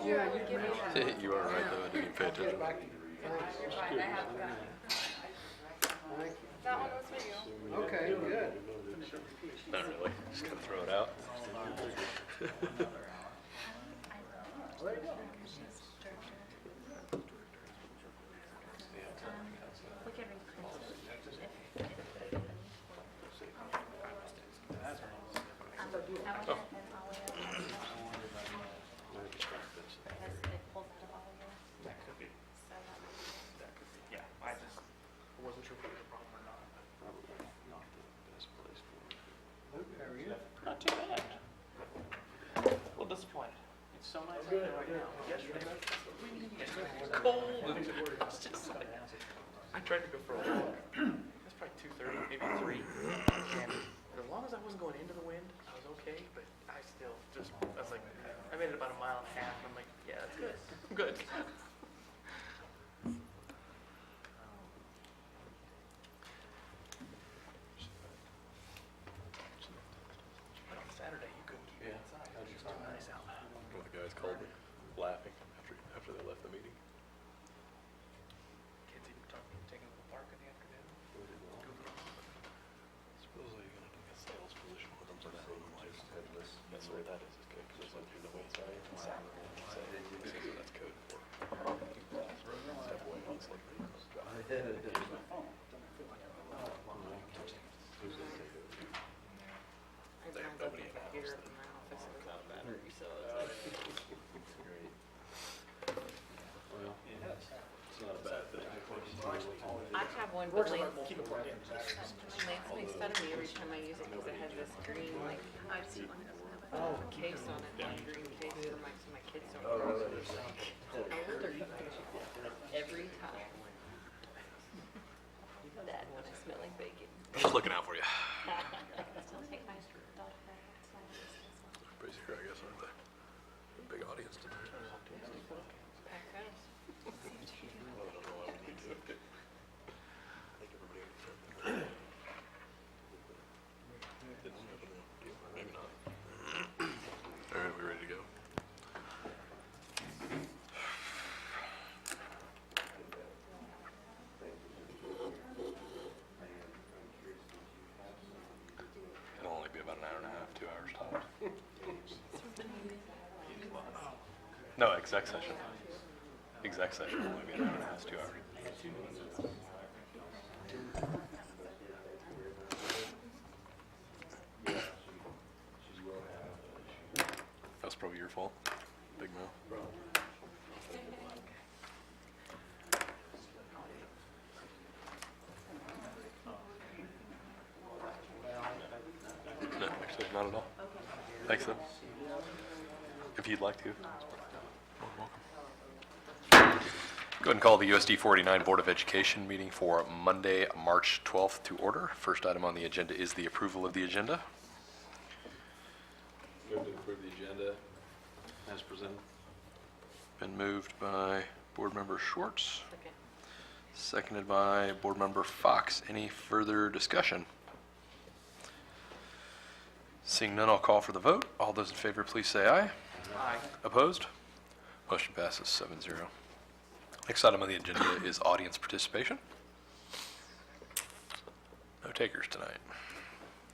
Yeah, you can mention. You are right though, I didn't even pay attention. You're fine, I have that. Thank That one was for you. you. Okay, good. Not really, just gonna throw it out. Look at Yeah, I wasn't sure if it was a problem or not. Probably not the best place for it. How are you? Not too bad. A little disappointed. It's so nice out there right now. Yesterday was cold. And I was just like, I tried to go for a walk. It was probably 2:30, maybe 3. And as long as I wasn't going into the wind, I was okay. But I still just, I was like, I made it about 1.5 miles. And I'm like, yeah, that's good. I'm good. But on Saturday, you couldn't keep it inside. It was just too nice out. One of the guys called me, laughing after they left the meeting. Kids even taking them to the park in the afternoon. Supposedly you're gonna take a sales position with them for that one. That's what that is good, because it's like you're the way it's right. So that's code for step away on slippery. I have nobody in the computer in my office without battery, so it's Great. Well, it's not a bad thing. I have one, but Lance Keep it plugged in. makes fun of me every time I use it because it has this green, like, case on it, one green case for my kids don't. Oh, really? How old are you? Every time. That when I smell like bacon. Just looking out for you. Still take my dog back. Pretty secure, I guess, aren't they? Big audience tonight. Packed house. Well, I don't know why we do it. I think everybody didn't maybe not. All right, we ready to go? It'll only be about an hour and a half, 2 hours tops. No, exec session. Exec session will only be an hour and a half, 2 hours. That's probably your fault, Big Mel. No, actually, not at all. Thanks, though. If you'd like to. You're welcome. Go ahead and call the USD 49 Board of Education meeting for Monday, March 12th to order. First item on the agenda is the approval of the agenda. Move to approve the agenda as presented. Been moved by Board Member Schwartz, Okay. seconded by Board Member Fox. Any further discussion? Seeing none, I'll call for the vote. All those in favor, please say aye. Aye. Opposed? Motion passes 7-0. Next item on the agenda is audience participation. No takers tonight.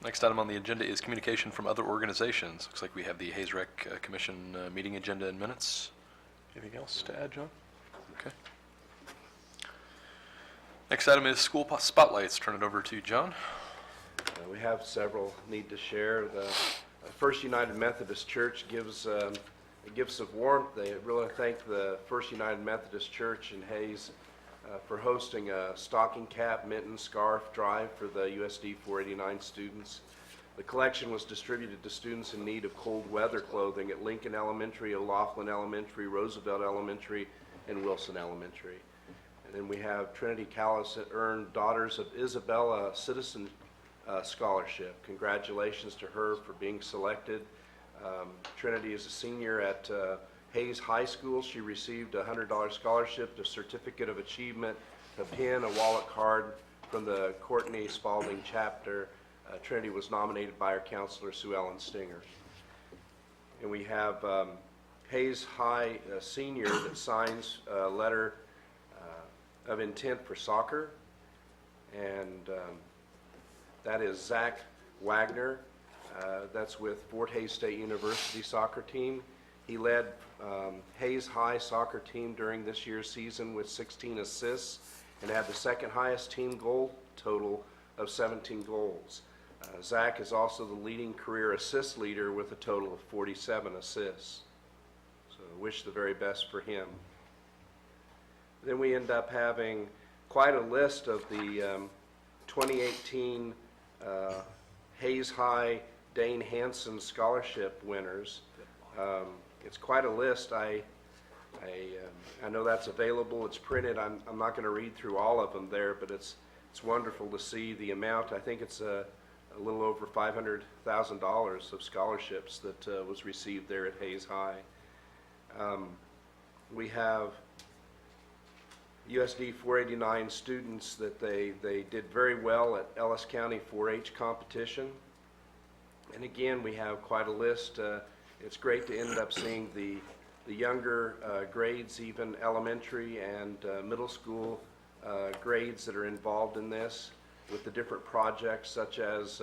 Next item on the agenda is communication from other organizations. Looks like we have the Haze Rec Commission meeting agenda and minutes. Anything else to add, John? Okay. Next item is school spotlights. Turn it over to John. We have several need to share. The First United Methodist Church gives gifts of warmth. They really thank the First United Methodist Church in Haze for hosting a stocking cap, mitten, scarf drive for the USD 489 students. The collection was distributed to students in need of cold weather clothing at Lincoln Elementary, O'Laughlin Elementary, Roosevelt Elementary, and Wilson Elementary. And then we have Trinity Callis that earned Daughters of Isabella Citizen Scholarship. Congratulations to her for being selected. Trinity is a senior at Haze High School. She received a $100 scholarship, a certificate of achievement, a pin, a wallet card from the Courtney Spalding chapter. Trinity was nominated by our counselor, Sue Ellen Stinger. And we have Haze High senior that signs a letter of intent for soccer, and that is Zach Wagner. That's with Fort Hays State University soccer team. He led Haze High soccer team during this year's season with 16 assists and had the second highest team goal total of 17 goals. Zach is also the leading career assist leader with a total of 47 assists. So wish the very best for him. Then we end up having quite a list of the 2018 Haze High Dane Hansen Scholarship winners. It's quite a list. I know that's available. It's printed. I'm not going to read through all of them there, but it's wonderful to see the amount. I think it's a little over $500,000 of scholarships that was received there at Haze High. We have USD 489 students that they did very well at Ellis County 4-H competition. And again, we have quite a list. It's great to end up seeing the younger grades, even elementary and middle school grades that are involved in this with the different projects such as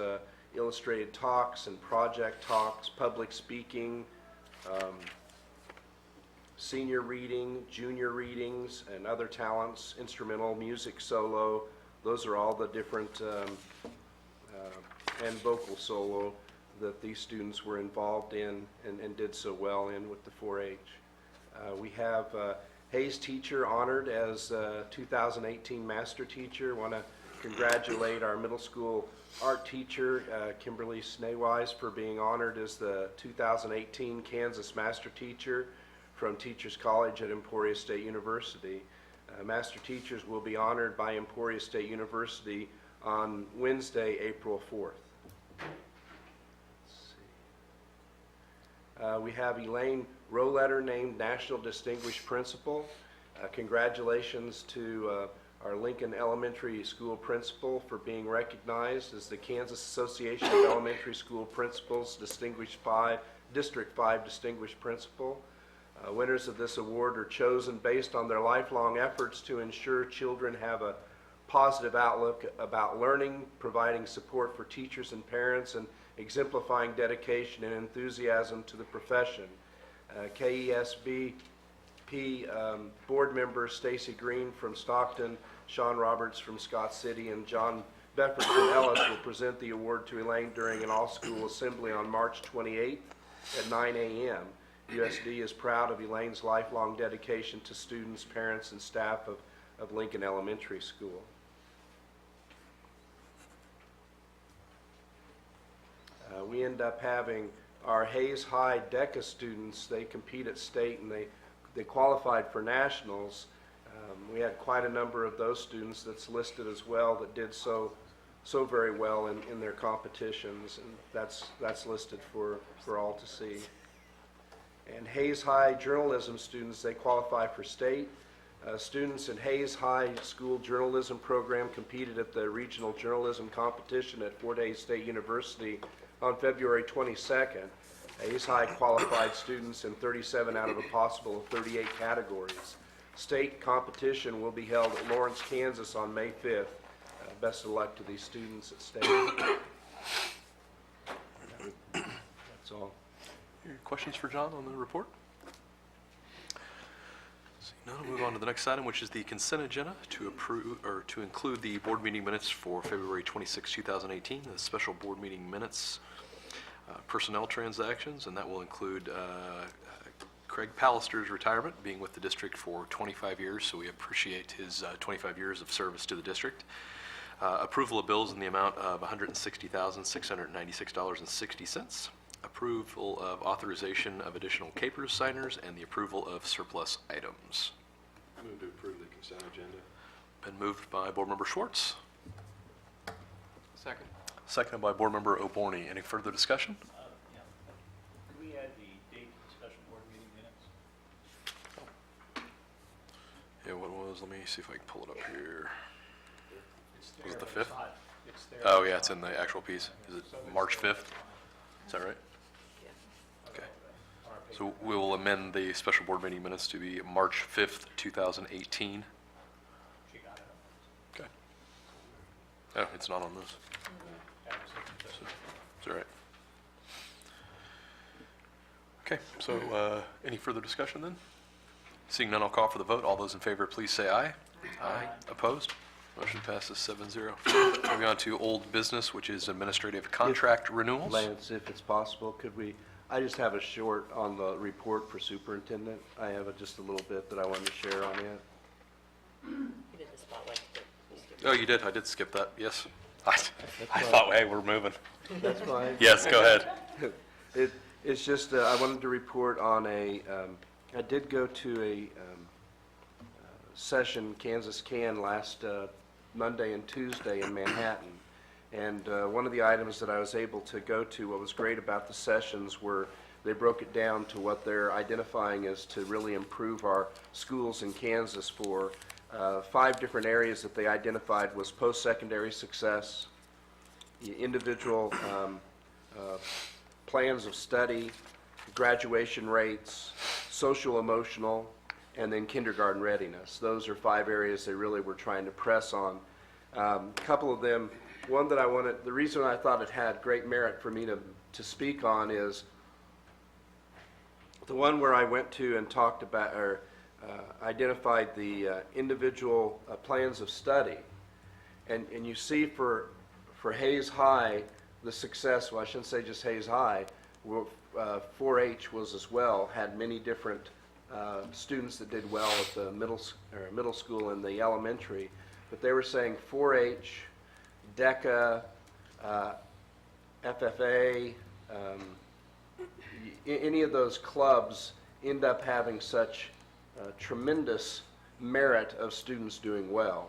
illustrated talks and project talks, public speaking, senior reading, junior readings, and other talents, instrumental, music, solo. Those are all the different, and vocal solo that these students were involved in and did so well in with the 4-H. We have Haze teacher honored as 2018 master teacher. Want to congratulate our middle school art teacher, Kimberly Snaywise, for being honored as the 2018 Kansas master teacher from Teachers College at Emporia State University. Master teachers will be honored by Emporia State University on Wednesday, April 4th. We have Elaine Roletter named National Distinguished Principal. Congratulations to our Lincoln Elementary School Principal for being recognized as the Kansas Association of Elementary School Principals District 5 Distinguished Principal. Winners of this award are chosen based on their lifelong efforts to ensure children have a positive outlook about learning, providing support for teachers and parents, and exemplifying dedication and enthusiasm to the profession. KESBP board members Stacy Green from Stockton, Sean Roberts from Scott City, and John Beffert from Ellis will present the award to Elaine during an all-school assembly on March 28th at 9 a.m. USD is proud of Elaine's lifelong dedication to students, parents, and staff of Lincoln Elementary School. We end up having our Haze High DECA students. They compete at state and they qualified for nationals. We had quite a number of those students that's listed as well that did so very well in their competitions, and that's listed for all to see. And Haze High journalism students, they qualify for state. Students in Haze High School Journalism Program competed at the Regional Journalism Competition at Fort Hays State University on February 22nd. Haze High qualified students in 37 out of a possible 38 categories. State competition will be held at Lawrence, Kansas on May 5th. Best of luck to these students at state. That's all. Any questions for John on the report? Seeing none, we'll move on to the next item, which is the consent agenda to approve or to include the board meeting minutes for February 26, 2018, the special board meeting minutes, personnel transactions, and that will include Craig Pallister's retirement, being with the district for 25 years, so we appreciate his 25 years of service to the district. Approval of bills in the amount of $160,696.60. Approval of authorization of additional capers signers, and the approval of surplus items. Move to approve the consent agenda. Been moved by Board Member Schwartz, Second. seconded by Board Member O'Borney. Any further discussion? Yeah. Could we add the date of the special board meeting minutes? Yeah, what was, let me see if I can pull it up here. It's Was it there, the but it's 5th? not- It's there. Oh, yeah, it's in the actual piece. Is it March 5th? Is that right? Yeah. Okay. On our So we will amend the special board meeting minutes to be March 5th, 2018. She got it. Okay. Oh, it's not on this. That was it. It's all right. Okay, so any further discussion then? Seeing none, I'll call for the vote. All those in favor, please say aye. Aye. Opposed? Motion passes 7-0. Moving on to old business, which is administrative contract renewals. Lance, if it's possible, could we, I just have a short on the report for superintendent. I have just a little bit that I wanted to share on it. You did the spotlight. Oh, you did? I did skip that, yes. I thought, hey, we're moving. That's fine. Yes, go ahead. It's just, I wanted to report on I did go to a session, Kansas Can, last Monday and Tuesday in Manhattan. And one of the items that I was able to go to, what was great about the sessions were they broke it down to what they're identifying as to really improve our schools in Kansas for 5 different areas that they identified was post-secondary success, individual plans of study, graduation rates, social emotional, and then kindergarten readiness. Those are 5 areas they really were trying to press on. A couple of them, one that I wanted, the reason I thought it had great merit for me to speak on is the one where I went to and talked about, or identified the individual plans of study. And you see for Haze High, the success, well, I shouldn't say just Haze High, 4-H was as well, had many different students that did well at the middle school and the elementary. But they were saying 4-H, DECA, FFA, any of those clubs end up having such tremendous merit of students doing well.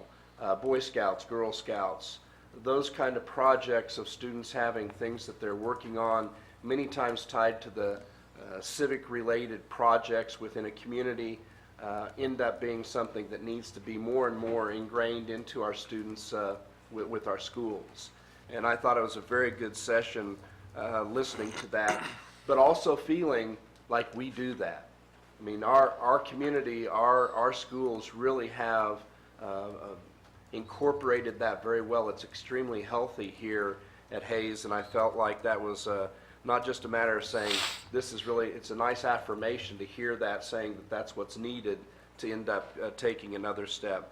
Boy Scouts, Girl Scouts, those kind of projects of students having things that they're working on, many times tied to the civic-related projects within a community, end up being something that needs to be more and more ingrained into our students with our schools. And I thought it was a very good session listening to that, but also feeling like we do that. I mean, our community, our schools really have incorporated that very well. It's extremely healthy here at Haze, and I felt like that was not just a matter of saying this is really, it's a nice affirmation to hear that, saying that that's what's needed to end up taking another step.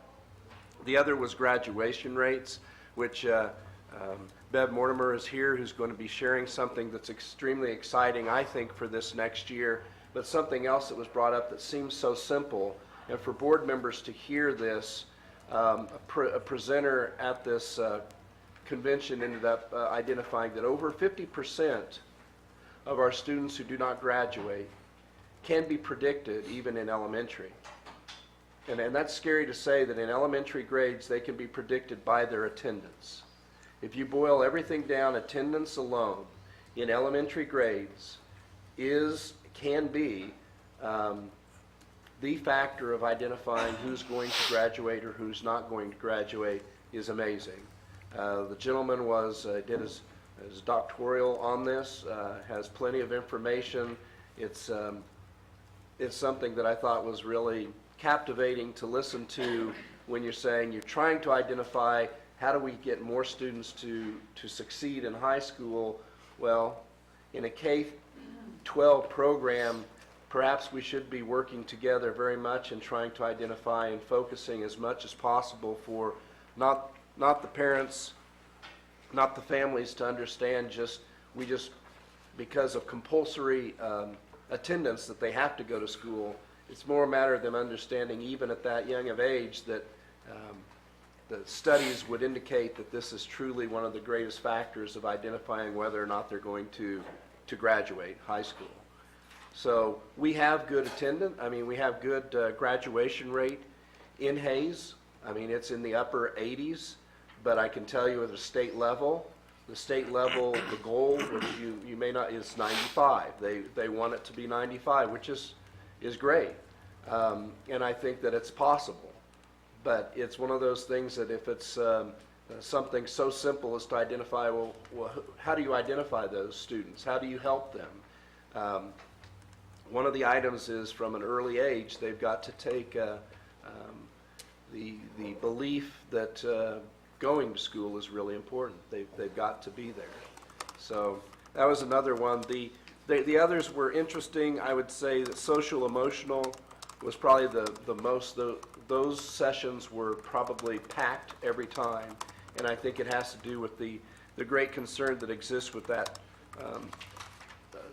The other was graduation rates, which Beth Mortimer is here, who's going to be sharing something that's extremely exciting, I think, for this next year, but something else that was brought up that seems so simple. And for board members to hear this, a presenter at this convention ended up identifying that over 50% of our students who do not graduate can be predicted even in elementary. And that's scary to say, that in elementary grades they can be predicted by their attendance. If you boil everything down, attendance alone in elementary grades can be the factor of identifying who's going to graduate or who's not going to graduate is amazing. The gentleman did his doctoral on this, has plenty of information. It's something that I thought was really captivating to listen to when you're saying you're trying to identify how do we get more students to succeed in high school. Well, in a K-12 program, perhaps we should be working together very much and trying to identify and focusing as much as possible for not the parents, not the families to understand because of compulsory attendance that they have to go to school. It's more a matter of them understanding, even at that young of age, that the studies would indicate that this is truly one of the greatest factors of identifying whether or not they're going to graduate high school. So we have good attendance. I mean, we have good graduation rate in Haze. I mean, it's in the upper 80s, but I can tell you at the state level, the goal, which you may not, is 95. They want it to be 95, which is great. And I think that it's possible. But it's one of those things that if it's something so simple as to identify, well, how do you identify those students? How do you help them? one of the items is from an early age, they've got to take the belief that going to school is really important. They've got to be there. So that was another one. The others were interesting. I would say that social emotional was probably the most. Those sessions were probably packed every time, and I think it has to do with the great concern that exists with that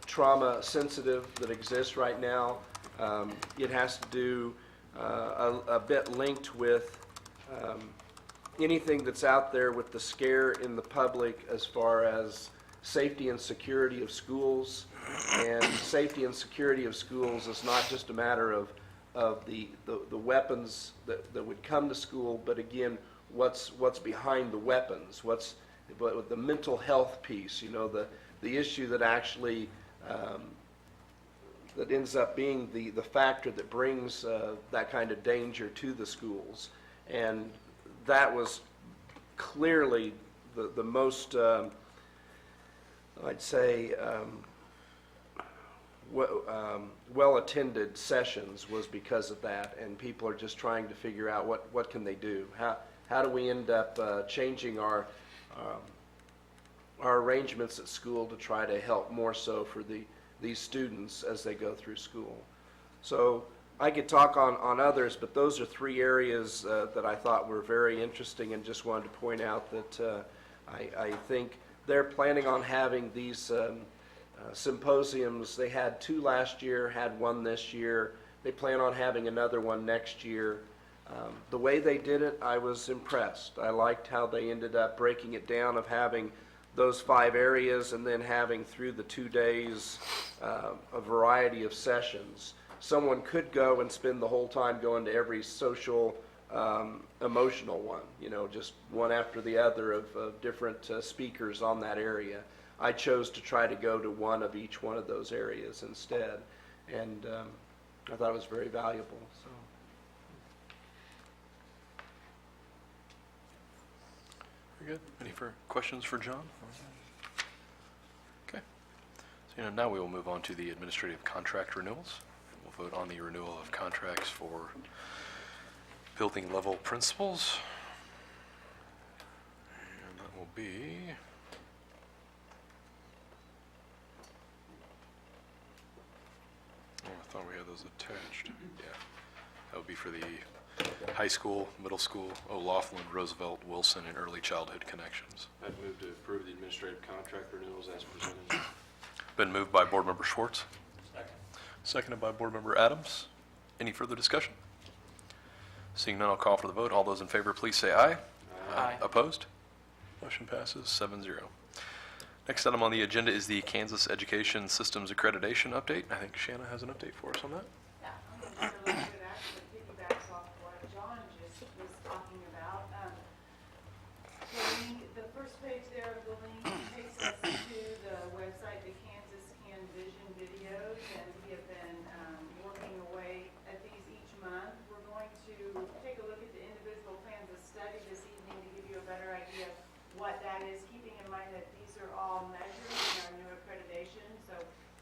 trauma sensitive that exists right now. It has to do a bit linked with anything that's out there with the scare in the public as far as safety and security of schools. And safety and security of schools is not just a matter of the weapons that would come to school, but again, what's behind the weapons, what's the mental health piece, the issue that actually that ends up being the factor that brings that kind of danger to the schools. And that was clearly the most, I'd say, well-attended sessions was because of that, and people are just trying to figure out what can they do. How do we end up changing our arrangements at school to try to help more so for these students as they go through school. So I could talk on others, but those are three areas that I thought were very interesting, and just wanted to point out that I think they're planning on having these symposiums. They had 2 last year, had 1 this year. They plan on having another one next year. The way they did it, I was impressed. I liked how they ended up breaking it down, of having those 5 areas and then having through the 2 days a variety of sessions. Someone could go and spend the whole time going to every social, emotional one, just one after the other of different speakers on that area. I chose to try to go to one of each one of those areas instead, and I thought it was very valuable. So. Very good. Any questions for John? Okay. So now we will move on to the administrative contract renewals. We'll vote on the renewal of contracts for building level principals. And that will be I thought we had those attached. Yeah. That would be for the high school, middle school, O'Laughlin, Roosevelt, Wilson, and early childhood connections. I'd move to approve the administrative contract renewals as presented. Been moved by Board Member Schwartz. Second. Seconded by Board Member Adams. Any further discussion? Seeing none, I'll call for the vote. All those in favor, please say aye. Aye. Opposed? Motion passes 7-0. Next item on the agenda is the Kansas Education Systems Accreditation update. I think Shanna has an update for us on that. Yeah, I'm going to it actually piggybacks off what John just was talking about. The first page there of the link takes us to the website, the Kansas Can Vision videos, and we have been working away at these each month. We're going to take a look at the individual plans of study this evening to give you a better idea of what that is, keeping in mind that these are all measured in our new accreditation. So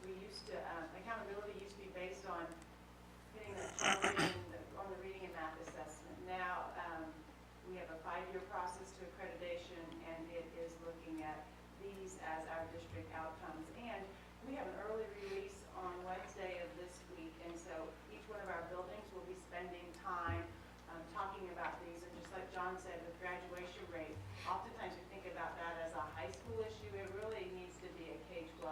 we used to, accountability used to be based on hitting on the reading and math assessment. Now we have a 5-year process to accreditation, and it is looking at these as our district outcomes. And we have an early release on Wednesday of this week, and so each one of our buildings will be spending time talking about these. And just like John said, with graduation rate, oftentimes we think about that as a high school issue. It really needs to be a K-12.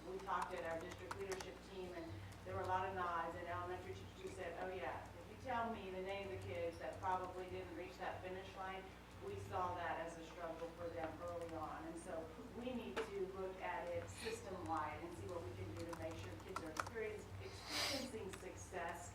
We talked at our district leadership team, and there were a lot of nods, and elementary teachers who said, oh yeah, if you tell me the name of the kids that probably didn't reach that finish line, we saw that as a struggle for them early on. And so we need to look at it system-wide and see what we can do to make sure kids are experiencing success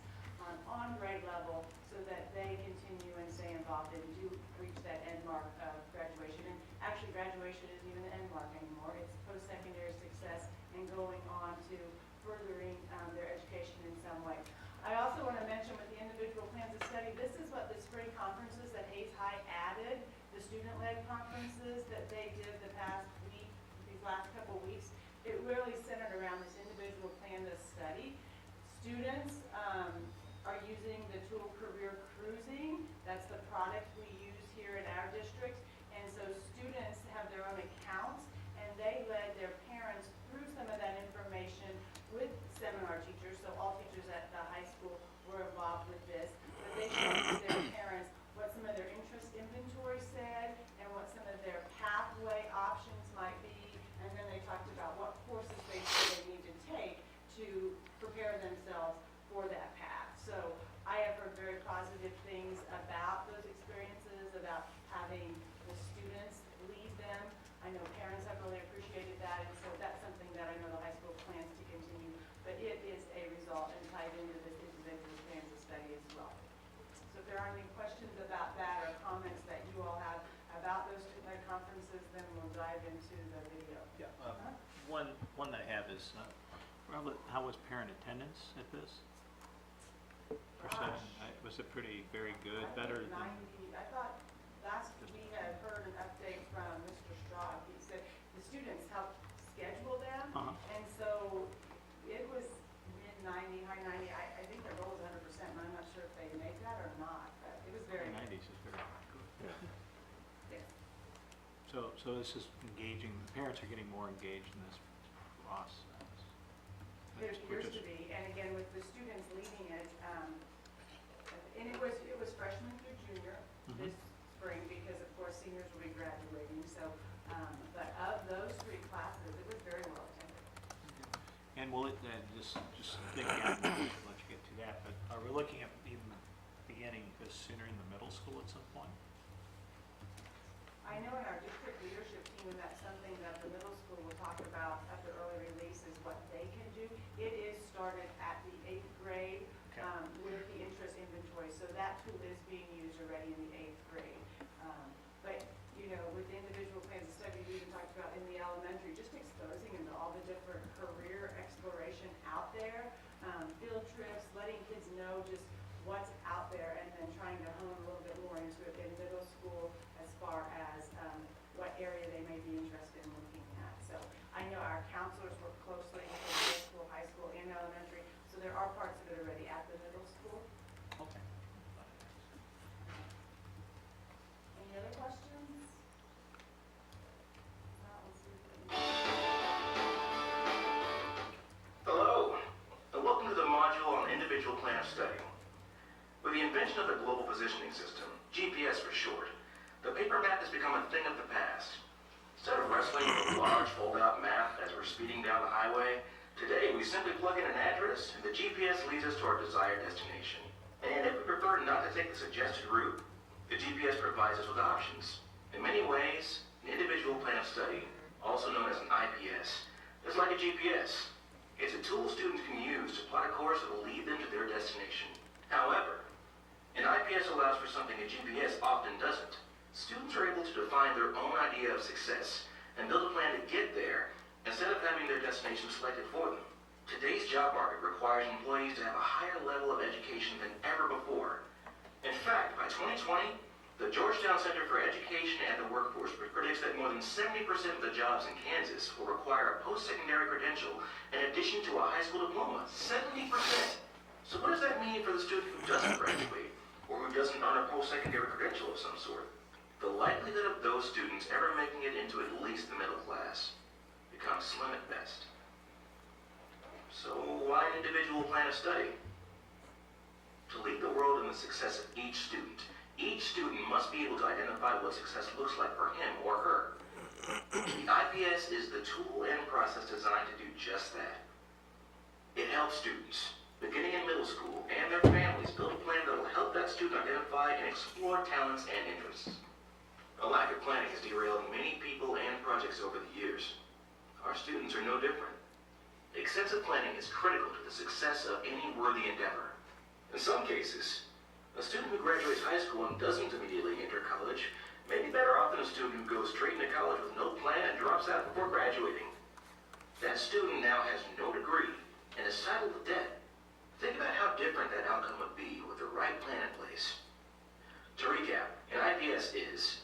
on grade level, so that they continue and stay involved and do reach that end mark of graduation. And actually, graduation isn't even the end mark anymore. It's post-secondary success and going on to furthering their education in some way. I also want to mention with the individual plans of study, this is what the spring conferences that Haze High added, the student-led conferences that they did the past week, these last couple weeks. It really centered around this individual plan of study. students are using the tool Career Cruising. That's the product we use here in our district. And so students have their own accounts, and they led their parents through some of that information with seminar teachers. So all teachers at the high school were involved with this. But they showed their parents what some of their interest inventory said and what some of their pathway options might be. And then they talked about what courses they said they need to take to prepare themselves for that path. So I have heard very positive things about those experiences, about having the students lead them. I know parents have really appreciated that, and so that's something that I know the high school plans to continue. But it is a result and tied into this individual plans of study as well. So if there are any questions about that or comments that you all have about those two conferences, then we'll dive into the video. Yeah. One that I have is, how was parent attendance at this? Was it pretty, very good, better than? 90, I thought last we had heard an update from Mr. Straub. He said the students helped schedule them, and so it was mid-90, high 90. I think their goal is 100%, and I'm not sure if they make that or not, but it was very good. 90s is very good. Yes. So this is engaging, the parents are getting more engaged in this process. It appears to be, and again, with the students leading it, and it was freshman through junior this spring, because of course seniors will be graduating, so, but of those 3 classes, it was very well attended. And will it, just thinking out, let you get to that, but are we looking at even beginning this sooner in the middle school at some point? I know in our district leadership team, that's something that the middle school will talk about at the early release, is what they can do. It is started at the 8th grade with the interest inventory, so that tool is being used already in the 8th grade. But, you know, with individual plans of study, we even talked about in the elementary, just exposing them to all the different career exploration out there, field trips, letting kids know just what's out there, and then trying to hone a little bit more into it in middle school as far as what area they may be interested in looking at. So I know our counselors work closely with the middle school, high school, and elementary, so there are parts of it already at the middle school. Okay. Any other questions? Let's see if we can- Hello, and welcome to the module on individual plan of study. With the invention of the Global Positioning System, GPS for short, the paper map has become a thing of the past. Instead of wrestling with a large fold-out map as we're speeding down the highway, today we simply plug in an address and the GPS leads us to our desired destination. And if we prefer not to take the suggested route, the GPS provides us with options. In many ways, an individual plan of study, also known as an IPS, is like a GPS. It's a tool students can use to plot a course that will lead them to their destination. However, an IPS allows for something a GPS often doesn't. Students are able to define their own idea of success and build a plan to get there instead of having their destination selected for them. Today's job market requires employees to have a higher level of education than ever before. In fact, by 2020, the Georgetown Center for Education and the Workforce predicts that more than 70% of the jobs in Kansas will require a post-secondary credential in addition to a high school diploma. 70%! So what does that mean for the student who doesn't graduate or who doesn't earn a post-secondary credential of some sort? The likelihood of those students ever making it into at least the middle class becomes slim at best. So why an individual plan of study? To lead the world in the success of each student. Each student must be able to identify what success looks like for him or her. The IPS is the tool and process designed to do just that. It helps students, beginning in middle school, and their families build a plan that will help that student identify and explore talents and interests. A lack of planning has derailed many people and projects over the years. Our students are no different. Extensive planning is critical to the success of any worthy endeavor. In some cases, a student who graduates high school and doesn't immediately enter college may be better off than a student who goes straight into college with no plan and drops out before graduating. That student now has no degree and is saddled with debt. Think about how different that outcome would be with the right plan in place. To recap, an IPS is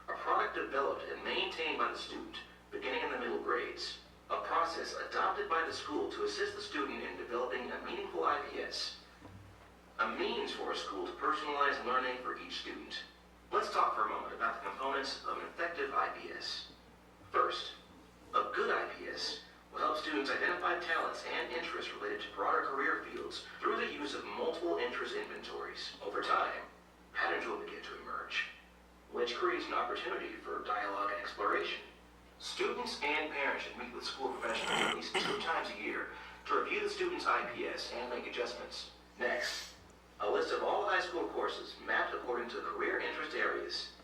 a product developed and maintained by the student, beginning in the middle grades, a process process adopted by the school to assist the student in developing a meaningful IPS. A means for a school to personalize learning for each student. Let's talk for a moment about the components of an effective IPS. First, a good IPS will help students identify talents and interests related to broader career fields through the use of multiple interest inventories. Over time, patterns will begin to emerge, which creates an opportunity for dialogue and exploration. Students and parents should meet with school professionals at least 2 times a year to review the student's IPS and make adjustments. Next, a list of all high school courses mapped according to career interest areas.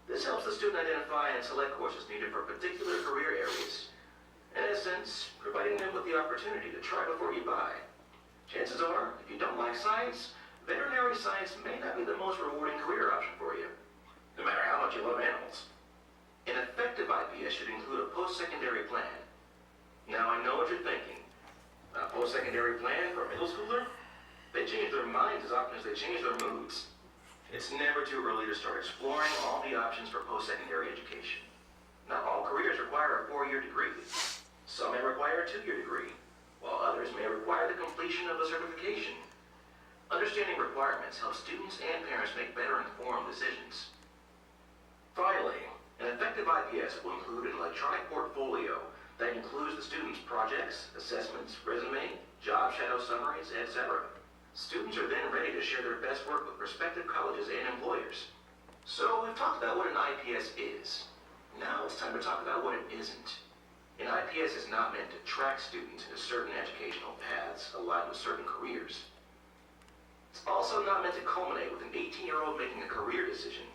This helps the student identify and select courses needed for particular career areas. In essence, providing them with the opportunity to try before you buy. Chances are, if you don't like science, veterinary science may not be the most rewarding career option for you, no matter how much you love animals. An effective IPS should include a post-secondary plan. Now I know what you're thinking. A post-secondary plan for a middle schooler? They change their minds as often as they change their moods. It's never too early to start exploring all the options for post-secondary education. Not all careers require a 4-year degree. Some may require a 2-year degree, while others may require the completion of a certification. Understanding requirements helps students and parents make better informed decisions. Finally, an effective IPS will include an electronic portfolio that includes the student's projects, assessments, resume, job shadow summaries, etc. Students are then ready to share their best work with prospective colleges and employers. So we've talked about what an IPS is. Now it's time to talk about what it isn't. An IPS is not meant to track students into certain educational paths aligned with certain careers. It's also not meant to culminate with an 18-year-old making a career decision.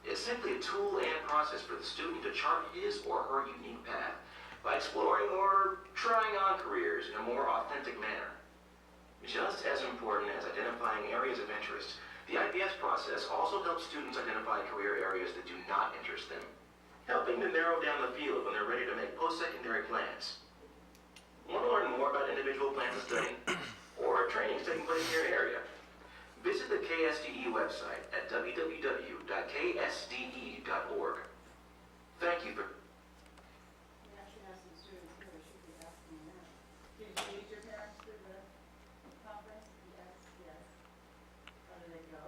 It's simply a tool and process for the student to chart his or her unique path by exploring or trying on careers in a more authentic manner. Just as important as identifying areas of interest, the IPS process also helps students identify career areas that do not interest them, helping to narrow down the field when they're ready to make post-secondary plans. Want to learn more about individual plans of study or trainings taking place in your area? Visit the KSDE website at www.ksde.org. Thank you for... We actually have some students here who should be asking that. Did you meet your parents through the conference? Yes. Yes. How did it go?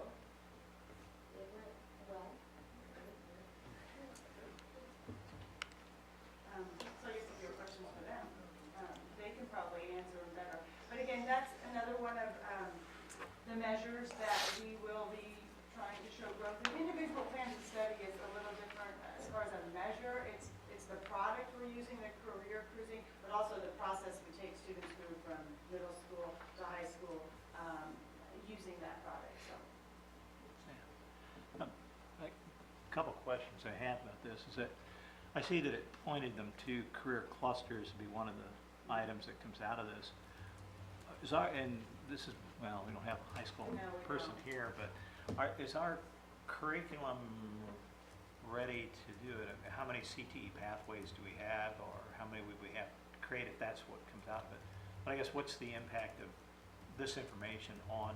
It went well. So I guess if your questions for them, they can probably answer them better. But again, that's another one of the measures that we will be trying to show growth. The individual plan of study is a little different as far as a measure. It's the product we're using, the career cruising, but also the process we take students through from middle school to high school using that product. So. A couple questions I have about this is that I see that it pointed them to career clusters to be one of the items that comes out of this. And this is, well, we don't have a high school person here, but is our curriculum ready to do it? How many CTE pathways do we have, or how many would we have to create if that's what comes out of it? But I guess what's the impact of this information on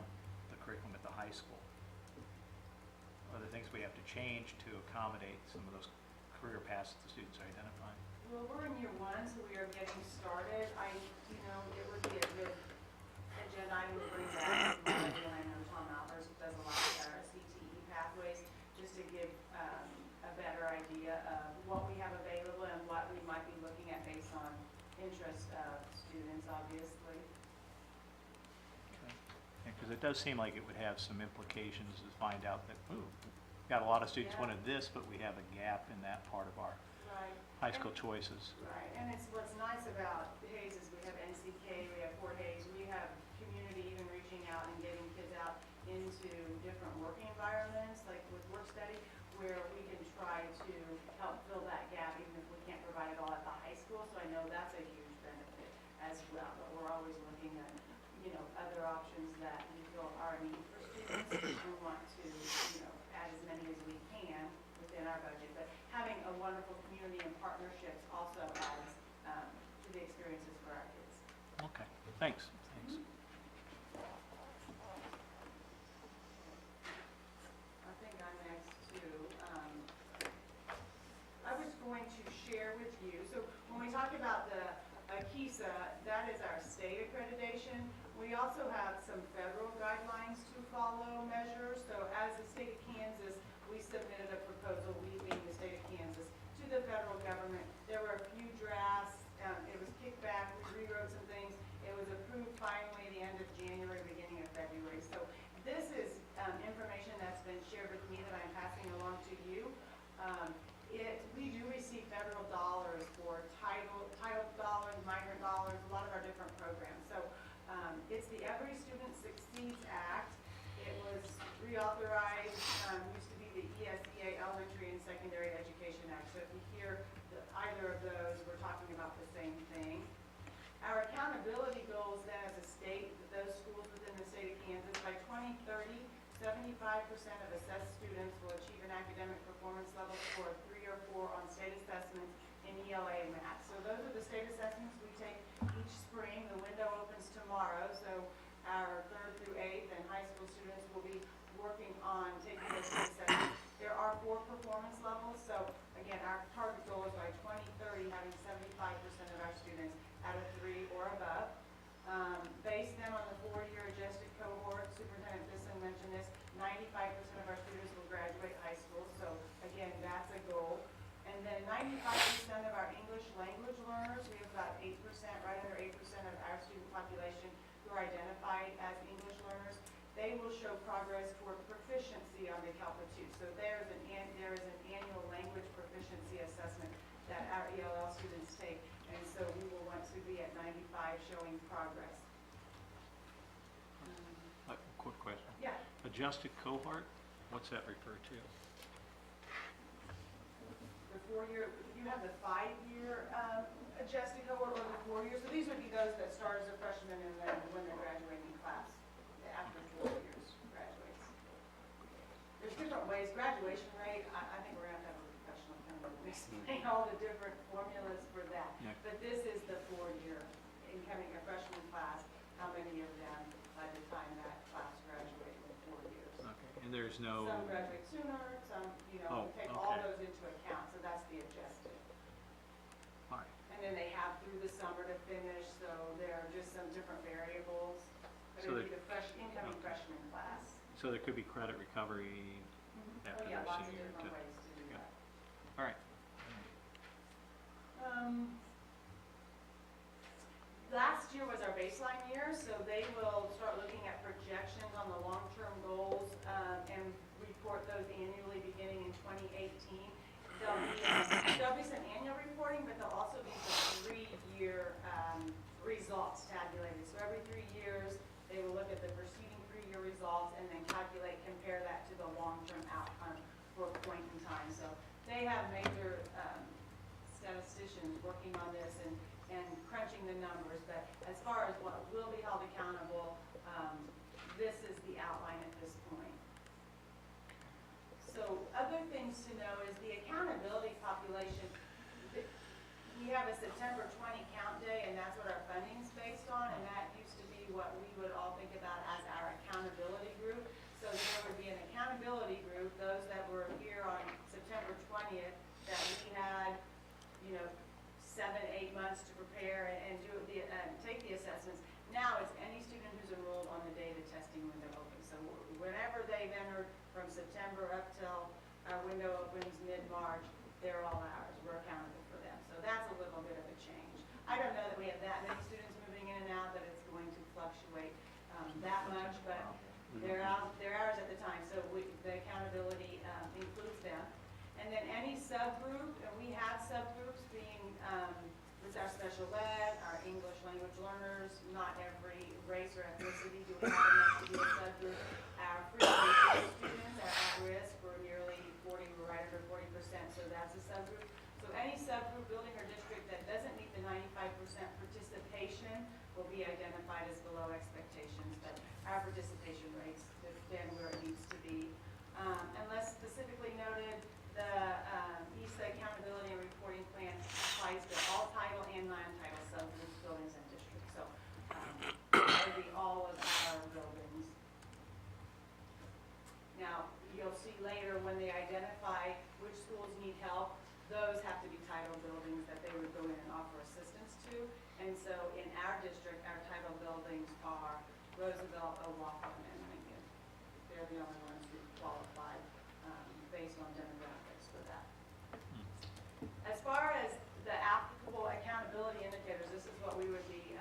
the curriculum at the high school? Are there things we have to change to accommodate some of those career paths that the students are identifying? Well, we're in year 1, so we are getting started. It would be a good agenda item to bring back. I know Tom Albers does a lot of our CTE pathways, just to give a better idea of what we have available and what we might be looking at based on interest of students, obviously. Because it does seem like it would have some implications to find out that, ooh, got a lot of students wanted this, but we have a gap in that part of our high school choices. Right, and it's what's nice about Haze is we have NCK, we have Fort Haze, we have community even reaching out and getting kids out into different working environments, like with work study, where we can try to help fill that gap even if we can't provide it all at the high school. So I know that's a huge benefit as well, but we're always looking at, other options that we feel are a need for students. We want to, add as many as we can within our budget, but having a wonderful community and partnerships also adds to the experiences for our kids. Okay, thanks. I think I'm next too. I was going to share with you, so when we talk about the HESA, that is our state accreditation. We also have some federal guidelines to follow measures. So as the state of Kansas, we submitted a proposal, we being the state of Kansas, to the federal government. There were a few drafts. It was kicked back. We rewrote some things. It was approved finally the end of January, beginning of February. So this is information that's been shared with me that I'm passing along to you. We do receive federal dollars for title dollars, migrant dollars, a lot of our different programs. So it's the Every Student Succeeds Act. It was reauthorized, used to be the ESEA Elementary and Secondary Education Act. So if you hear either of those, we're talking about the same thing. Our accountability goals then as a state, those schools within the state of Kansas, by 2030, 75% of assessed students will achieve an academic performance level score of 3 or 4 on state assessments in ELA and math. So those are the state assessments we take each spring. The window opens tomorrow, so our 3rd through 8th and high school students will be working on taking those state assessments. There are 4 performance levels, so again, our target goal is by 2030 having 75% of our students out of 3 or above. Based then on the 4-year adjusted cohort, Superintendent Bisson mentioned this, 95% of our students will graduate high school, so again, that's a goal. And then 95% of our English language learners, we have about 8%, right under 8% of our student population who are identified as English learners. They will show progress toward proficiency on the CALPA 2. So there is an annual language proficiency assessment that our ELL students take, and so we will want to be at 95 showing progress. Quick question. Yeah. Adjusted cohort, what's that refer to? The 4-year, you have the 5-year adjusted cohort or the 4-year. So these would be those that start as a freshman and then when they're graduating class after 4 years graduates. There's different ways. Graduation rate, I think we're going to have a professional come in and explain all the different formulas for that. Yeah. But this is the 4-year incoming a freshman class, how many of them by the time that class graduates in 4 years. Okay, and there's no, Some graduate sooner, some, we take all okay. those into account, so that's the adjusted. all right, And then they have through the summer to finish, so there are just some different variables. But So it'll be the incoming freshman class. so there could be credit recovery after Oh, yeah, their lots of senior different year. ways to do Yeah. that. All right, Last year was our baseline year, so they will start looking at projections on the long-term goals and report those annually beginning in 2018. There'll be some annual reporting, but there'll also be some 3-year results tabulated. So every 3 years, they will look at the preceding 3-year results and then compare that to the long-term outcome for a point in time. So they have major statisticians working on this and crunching the numbers, but as far as what will be held accountable, this is the outline at this point. So other things to know is the accountability population. We have a September 20 count day, and that's what our funding is based on, and that used to be what we would all think about as our accountability group. So there would be an accountability group, those that were here on September 20th, that we had, 7-8 months to prepare and do take the assessments. Now it's any student who's enrolled on the day the testing window opens. So whenever they've entered from September up till our window opens mid-March, they're all ours. We're accountable for them. So that's a little bit of a change. I don't know that we have that many students moving in and out that it's going to fluctuate that much, but they're ours at the time. So the accountability includes them. And then any subgroup, and we have subgroups being, with our special ed, our English language learners, not every race or ethnicity do we have enough to be a subgroup. Our free students are at risk, we're nearly 40, we're right under 40%, so that's a subgroup. So any subgroup, building, or district that doesn't meet the 95% participation will be identified as below expectations, but our participation rates have been where it needs to be. Unless specifically noted, the ESA accountability and reporting plan applies to all title and non-title subgroups, buildings, and districts. So that would be all of our buildings. Now, you'll see later when they identify which schools need help, those have to be title buildings that they would go in and offer assistance to. And so Roosevelt, O'Loughlin, and Lincoln. They're the only ones who qualified based on demographics for that. As far as the applicable accountability indicators, this is what we would be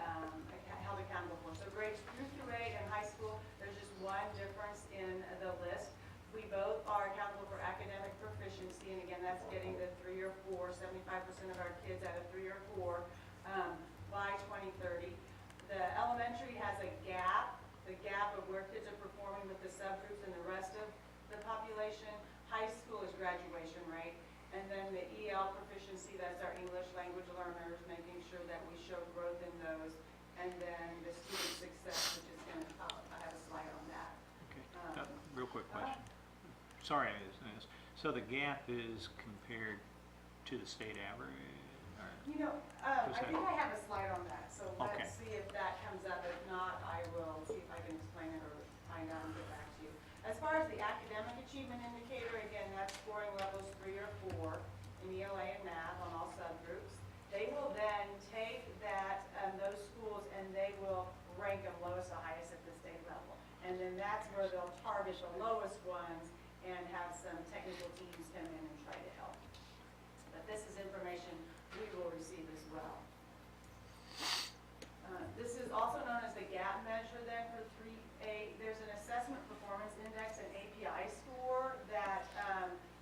held accountable for. So grades 2 through 8 in high school, there's just one difference in the list. We both are accountable for academic proficiency, and again, that's getting the 3 or 4, 75% of our kids at a 3 or 4 by 2030. The elementary has a gap, the gap of where kids are performing with the subgroups and the rest of the population. High school is graduation rate, and then the EL proficiency, that's our English language learners, making sure that we show growth in those, and then the student success, which is going to, I have a slide on that. Okay, real quick question. Sorry I missed this. So the gap is compared to the state average? Or You know, I think I have a slide on that, so Okay. let's see if that comes up. If not, I will see if I can explain it or find out and get back to you. As far as the academic achievement indicator, again, that's scoring levels 3 or 4 in ELA and math on all subgroups. They will then take that, those schools, and they will rank them lowest to highest at the state level. And then that's where they'll target the lowest ones and have some technical teams come in and try to help. But this is information we will receive as well. This is also known as the gap measure then for 3A. There's an assessment performance index and API score that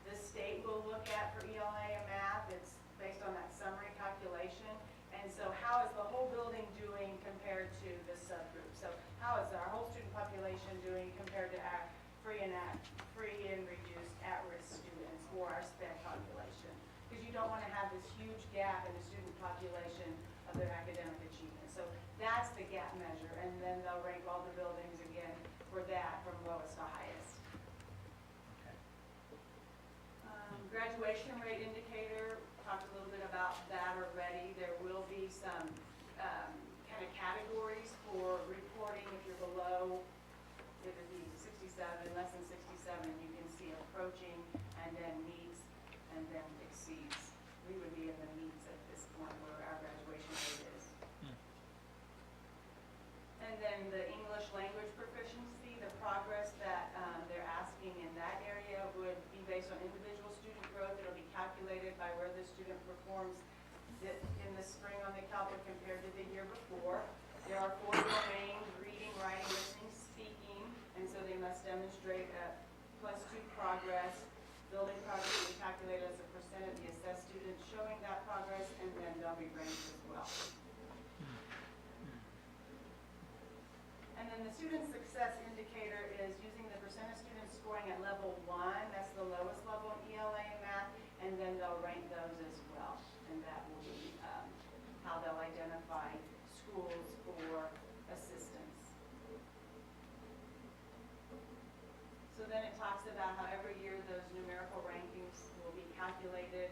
the state will look at for ELA and math. It's based on that summary calculation. And so how is the whole building doing compared to the subgroup? So how is our whole student population doing compared to our free and reduced at-risk students or our SPED population? Because you don't want to have this huge gap in the student population of their academic achievement. So that's the gap measure, and then they'll rank all the buildings again for that from lowest to highest. Graduation rate indicator, talked a little bit about that already. There will be some kind of categories for reporting. If you're below, it would be 67, less than 67, you can see approaching, and then meets, and then exceeds. We would be in the meets at this point where our graduation rate is. And then the English language proficiency, the progress that they're asking in that area would be based on individual student growth. It'll be calculated by where the student performs in the spring on the CALPER compared to the year before. There are 4 domains: reading, writing, listening, speaking, and so they must demonstrate a +2 progress. Building progress will be calculated as a percent of the assessed students showing that progress, and then they'll be ranked as well. And then the student success indicator is using the percent of students scoring at level 1, that's the lowest level in ELA and math, and then they'll rank those as well. And that will be how they'll identify schools for assistance. So then it talks about how every year those numerical rankings will be calculated,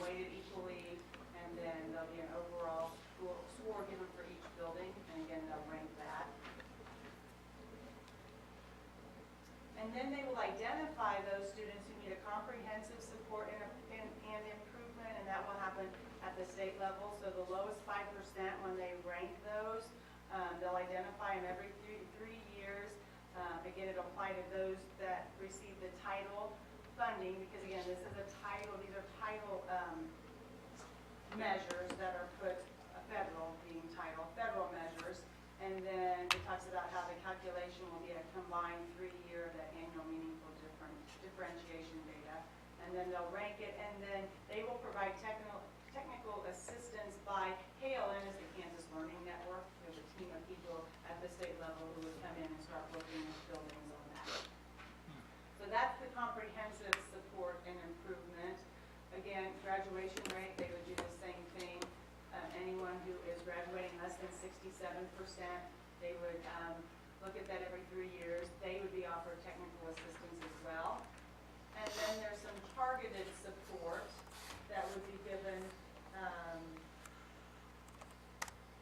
weighted equally, and then there'll be an overall score given for each building, and again, they'll rank that. And then they will identify those students who need a comprehensive support and improvement, and that will happen at the state level. So the lowest 5%, when they rank those, they'll identify them every three years. Again, it'll apply to those that receive the title funding, because again, this is a title, these are title measures that are put, federal being title, federal measures. And then it talks about how the calculation will be a combined 3-year, that annual meaningful differentiation data. And then they'll rank it, and then they will provide technical assistance by KLN, is the Kansas Learning Network. There's a team of people at the state level who would come in and start working with buildings on that. So that's the comprehensive support and improvement. Again, graduation rate, they would do the same thing. Anyone who is graduating less than 67%, they would look at that every 3 years. They would be offered technical assistance as well. And then there's some targeted support that would be given.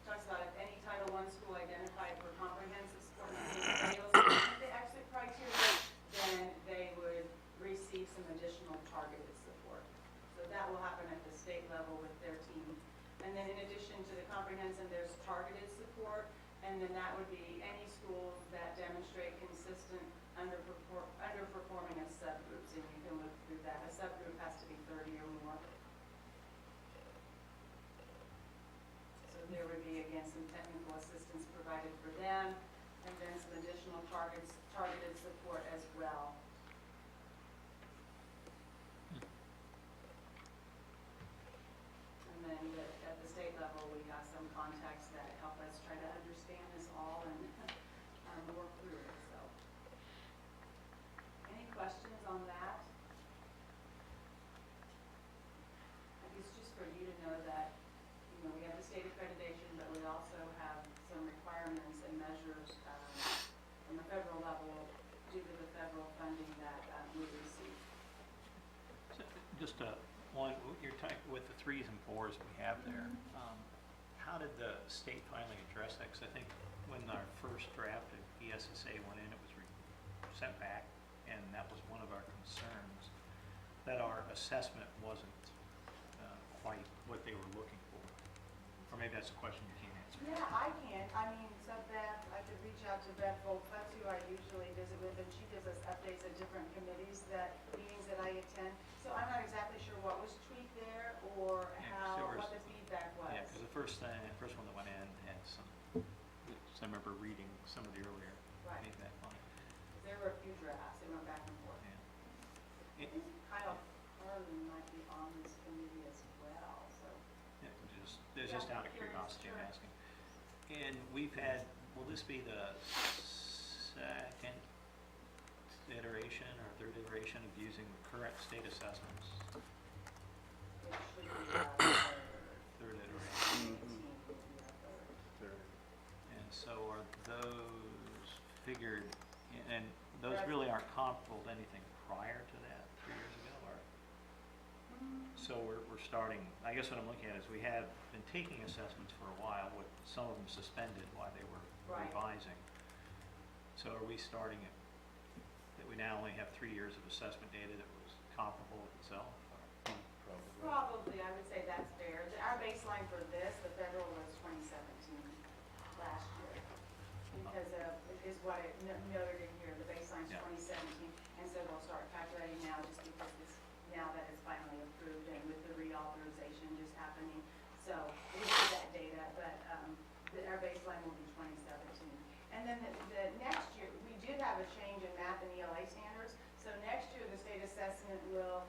Talks about if any Title I school identified for comprehensive support fails to meet the exit criteria, then they would receive some additional targeted support. So that will happen at the state level with their team. And then in addition to the comprehensive, there's targeted support. And then that would be any schools that demonstrate consistent underperforming of subgroups, and you can look through that. A subgroup has to be 30 or more. So there would be, again, some technical assistance provided for them, and then some additional targeted support as well. And then at the state level, we have some contacts that help us try to understand this all and work through it. So, any questions on that? I guess just for you to know that, we have the state accreditation, but we also have some requirements and measures from the federal level due to the federal funding that we receive. So, just one, you're talking with the 3s and 4s we have there. How did the state finally address that? Because I think when our first draft of ESSA went in, it was sent back, and that was one of our concerns, that our assessment wasn't quite what they were looking for. Or maybe that's a question you can't answer. Yeah, I can. I mean, so Beth, I could reach out to Beth Volk. That's who I usually visit with, and she gives us updates at different meetings that I attend. So I'm not exactly sure what was tweaked there or what the feedback was. Yeah, because the first one that went in had some, I remember reading some of the earlier Right. feedback on it. There were a few drafts. They went back and forth. Yeah. I think Kyle Harlan might be on this committee as well, so. There's just out of curiosity, I'm asking. And we've had, will this be the second iteration or third iteration of using the current state assessments? It should be Third iteration. Third. And so are those figured, and those really aren't comparable to anything prior to that 3 years ago, or? So we're starting, I guess what I'm looking at is we have been taking assessments for a while, with some of them suspended while they were Right. revising. So are we starting it, that we now only have 3 years of assessment data that was comparable with itself? Probably, I would say that's fair. Our baseline for this, the federal, was 2017 last year. Because is what it noted in here, the baseline's Yeah. 2017. And so we'll start calculating now just because now that it's finally approved and with the reauthorization just happening. So we have that data, but our baseline will be 2017. And then the next year, we did have a change in math and ELA standards. So next year, the state assessment will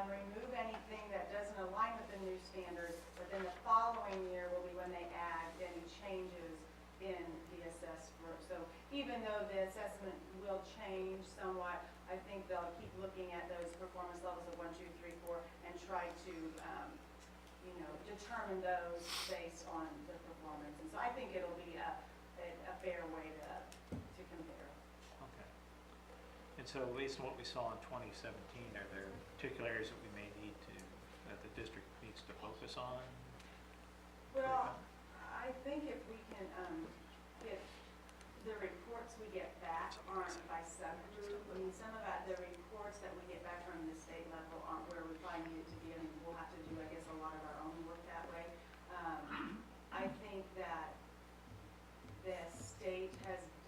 remove anything that doesn't align with the new standards, but then the following year will be when they add any changes in the assessed group. So even though the assessment will change somewhat, I think they'll keep looking at those performance levels of 1, 2, 3, 4 and try to, determine those based on the performance. And so I think it'll be a fair way to compare. Okay. And so based on what we saw in 2017, are there particular areas that we may need to, that the district needs to focus on? Well, I think if we can, if the reports we get back aren't by subgroup, I mean, some of the reports that we get back from the state level aren't where we find it to be, and we'll have to do, I guess, a lot of our own work that way. I think that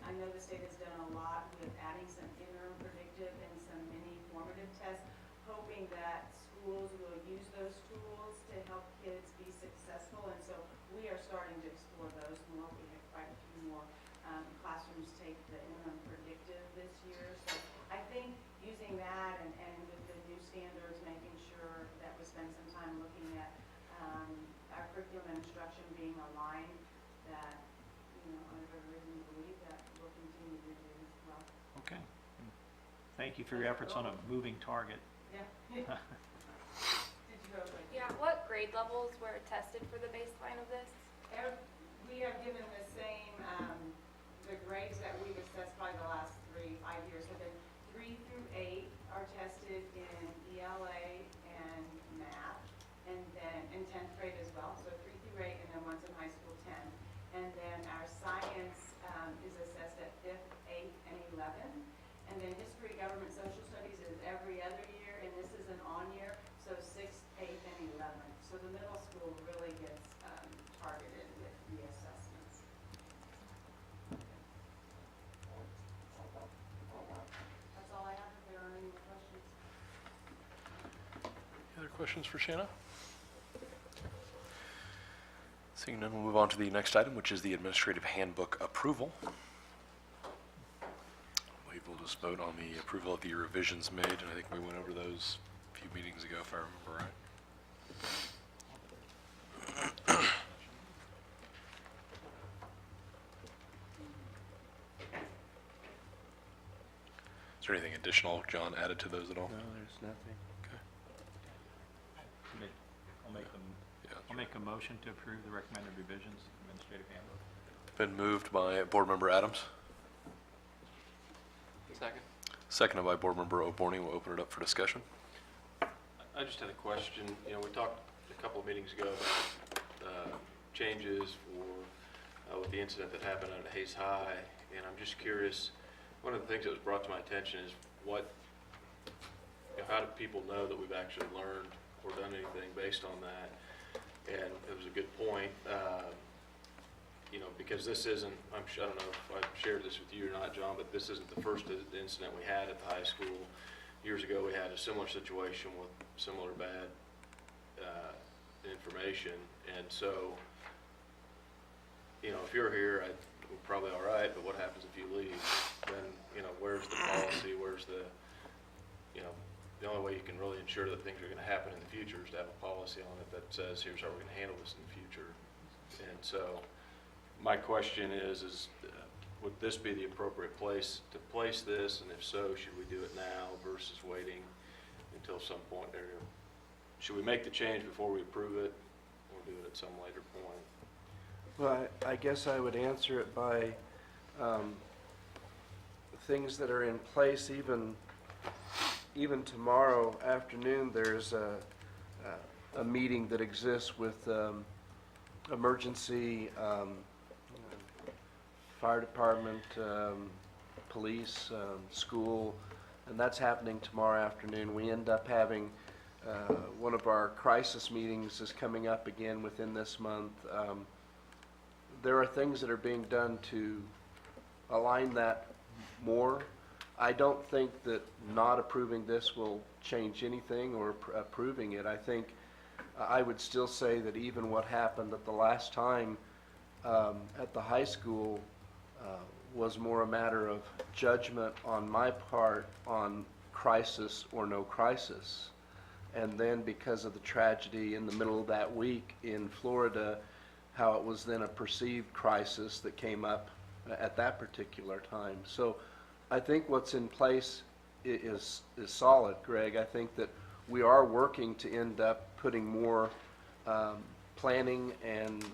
I know the state has done a lot with adding some interim predictive and some mini formative tests, hoping that schools will use those tools to help kids be successful. And so we are starting to explore those more. We have quite a few more classrooms take the interim predictive this year. So I think using that and with the new standards, making sure that we spend some time looking at our curriculum and instruction being aligned, that, I have every reason to believe that we'll continue to do as well. Okay. Thank you for your efforts on a moving target. Yeah. Did you go like? Yeah, what grade levels were tested for the baseline of this? We have given the same, the grades that we've assessed by the last 5 years have been 3 through 8 are tested in ELA and math, and then in 10th grade as well, so 3 through 8, and then once in high school 10. And then our science is assessed at 5th, 8th, and 11th. And then history, government, social studies is every other year, and this is an on year, so 6th, 8th, and 11th. So the middle school really gets targeted with the assessments. questions for Shanna? Seeing none, we'll move on to the next item, which is the administrative handbook approval. We will just vote on the approval of the revisions made, and I think we went over those a few meetings ago, if I remember right. Is there anything additional, John, added to those at all? No, there's nothing. Okay. I'll make a motion to approve the recommended revisions to the administrative handbook. Been moved by Board Member Adams, Second. seconded by Board Member O'Borney. We'll open it up for discussion. I just had a question. You know, we talked a couple of meetings ago about changes for, with the incident that happened at Haze High, and I'm just curious, one of the things that was brought to my attention is what, you know, how do people know that we've actually learned or done anything based on that? And it was a good point, you know, because this isn't, I don't know if I've shared this with you or not, John, but this isn't the first incident we had at the high school. Years ago, we had a similar situation with similar bad information. And so, you know, if you're here, we're probably all right, but what happens if you leave? Then, you know, where's the policy? Where's the, you know, the only way you can really ensure that things are going to happen in the future is to have a policy on it that says, here's how we're going to handle this in the future. And so my question is would this be the appropriate place to place this? And if so, should we do it now versus waiting until some point there? Should we make the change before we approve it or do it at some later point? Well, I guess I would answer it by things that are in place. Even tomorrow afternoon, there's a meeting that exists with emergency, fire department, police, school, and that's happening tomorrow afternoon. We end up having one of our crisis meetings is coming up again within this month. There are things that are being done to align that more. I don't think that not approving this will change anything or approving it. I think I would still say that even what happened at the last time at the high school was more a matter of judgment on my part on crisis or no crisis. And then because of the tragedy in the middle of that week in Florida, how it was then a perceived crisis that came up at that particular time. So I think what's in place is solid, Greg. I think that we are working to end up putting more planning and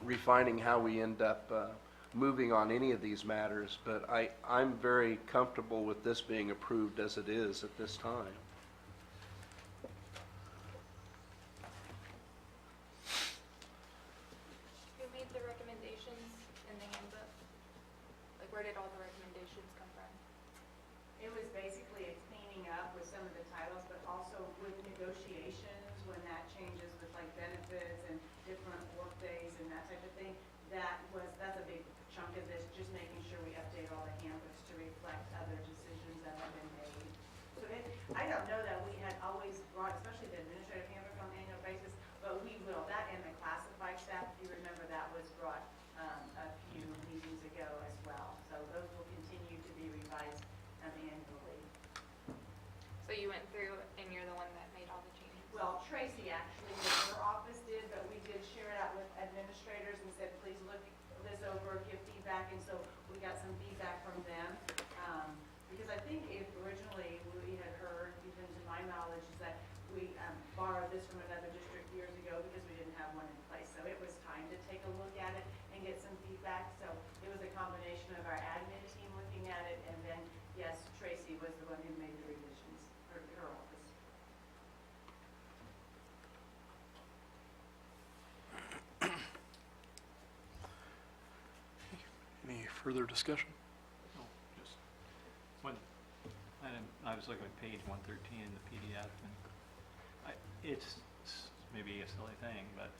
refining how we end up moving on any of these matters. But I'm very comfortable with this being approved as it is at this time. Who made the recommendations in the handbook? Like, where did all the recommendations come from? It was basically a cleaning up with some of the titles, but also with negotiations, when that changes with like benefits and different work days and that type of thing. That's a big chunk of this, just making sure we update all the handbooks to reflect other decisions that have been made. So I don't know that we had always brought, especially the administrative handbook on an annual basis, but we will. That and the classified staff, if you remember, that was brought a few meetings ago as well. So those will continue to be revised annually. So you went through and you're the one that made all the changes? Well, Tracy actually, with her office did, but we did share it out with administrators and said, please look this over, give feedback, and so we got some feedback from them. Because I think if originally we had heard, even to my knowledge, is that we borrowed this from another district years ago because we didn't have one in place. So it was time to take a look at it and get some feedback. So it was a combination of our admin team looking at it, and then, yes, Tracy was the one who made the revisions, her office. Any further discussion? No, just when I was looking at page 113 in the PDF, and it's maybe a silly thing, but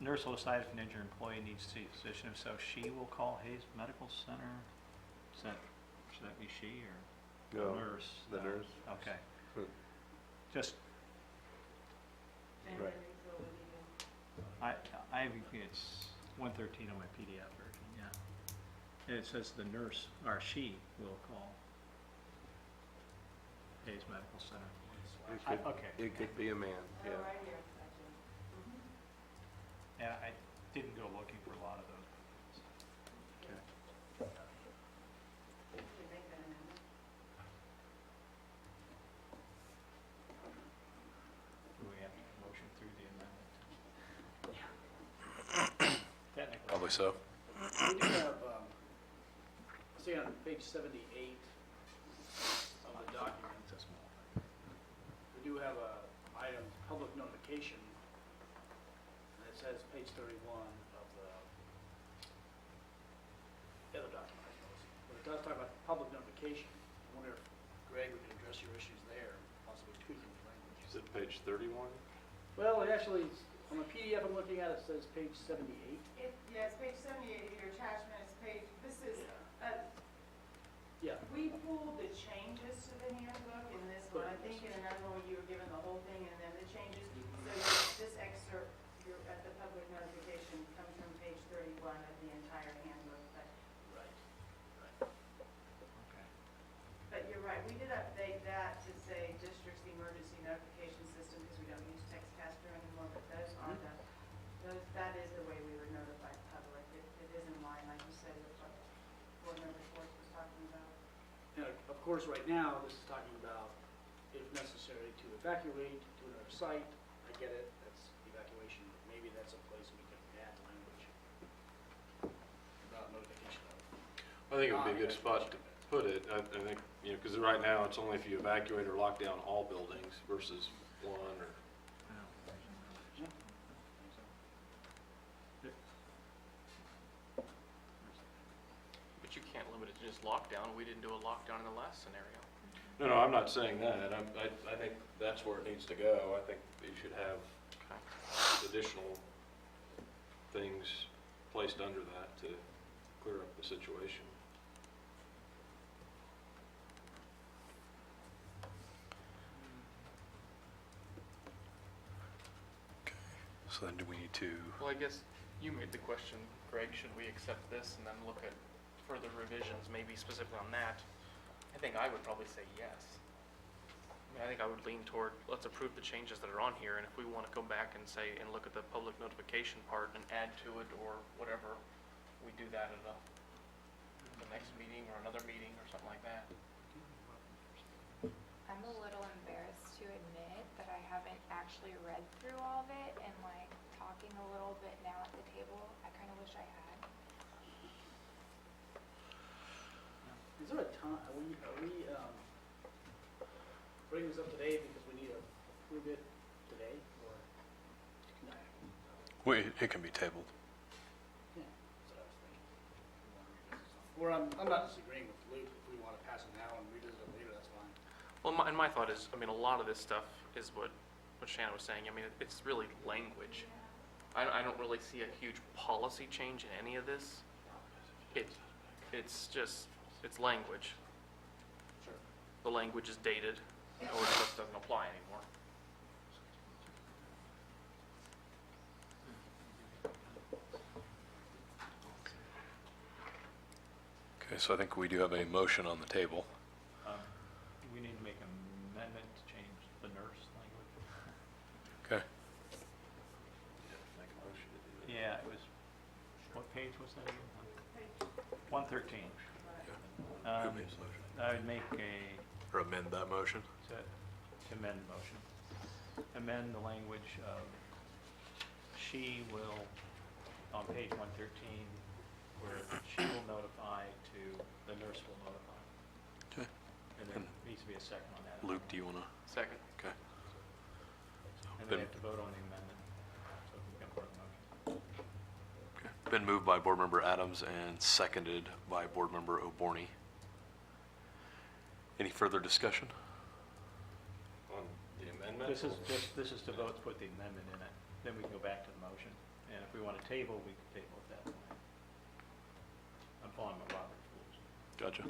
nurse will decide if an injured employee needs to see a physician. If so, she will call Haze Medical Center. Should that be she or No, the nurse? the No. nurse. Okay. just, And Right. then it's over the, I think it's 113 on my PDF version, yeah. And it says the nurse, or she, will call Haze Medical Center. Okay. It could be a man, oh, yeah. right here, gotcha. Mhm. And I didn't go looking for a lot of those. Okay. You can make that amendment. Do we have to motion through the amendment? Technically. Probably so. We do have, see on page 78 of the document, we do have a item, public notification, and it says page 31 of the other document, I suppose. But it does talk about public notification. I wonder if Greg would address your issues there, possibly tweaking the language. Is it page 31? Well, it actually, on the PDF I'm looking at, it says page 78. Yes, page 78 of your attachment is page, this is, Yeah. we pulled the changes to the handbook in this one. I think in another one you were given the whole thing and then the changes. So this excerpt, your, at the public notification comes from page 31 of the entire handbook. Right. Okay. But you're right, we did update that to say district's emergency notification system because we don't use TextCaster anymore, but those are that is the way we would notify the public. It is in line, like you said, with what Board Member Schwartz was talking about. And of course, right now, this is talking about if necessary to evacuate to another site. I get it, that's evacuation, but maybe that's a place we can add language about notification of. I think it would be a good spot to put it. I think, you know, because right now, it's only if you evacuate or lock down all buildings versus one or. But you can't limit it to just lockdown. We didn't do a lockdown in the last scenario. No, I'm not saying that. I think that's where it needs to go. I think you should have additional things placed under that to clear up the situation. So then do we need to, Well, I guess you made the question, Greg, should we accept this and then look at further revisions, maybe specifically on that? I think I would probably say yes. I mean, I think I would lean toward, let's approve the changes that are on here, and if we want to go back and say, and look at the public notification part and add to it or whatever, we do that at the next meeting or another meeting or something like that. I'm a little embarrassed to admit that I haven't actually read through all of it and like talking a little bit now at the table. I kind of wish I had. Is there a time, are we bringing this up today because we need to approve it today, or? No. it can be tabled. Yeah, that's what I was thinking. Or I'm not disagreeing with Luke, if we want to pass it now and revisit it later, that's fine. Well, my thought is, I mean, a lot of this stuff is what Shannon was saying. I mean, it's really language. I don't really see a huge policy change in any of this. It's just, it's language. Sure. The language is dated, or it just doesn't apply anymore. Okay, so I think we do have a motion on the table. We need to make an amendment to change the nurse language. Okay. Make a motion to do that. Yeah, it was, what page was that again? 113. Who made the motion? I would make Or amend that motion? to amend the motion. Amend the language of she will, on page 113, where she will notify to the nurse will notify. Okay. And there needs to be a second on that. Luke, do you want to? Second. Okay. And then we have to vote on the amendment. So we can vote on the motion. Okay. Been moved by Board Member Adams and seconded by Board Member O'Borney. Any further discussion? On the amendment? This is to vote to put the amendment in it. Then we can go back to the motion. And if we want to table, we can table at that point. I'm following my Robert's rules. Gotcha.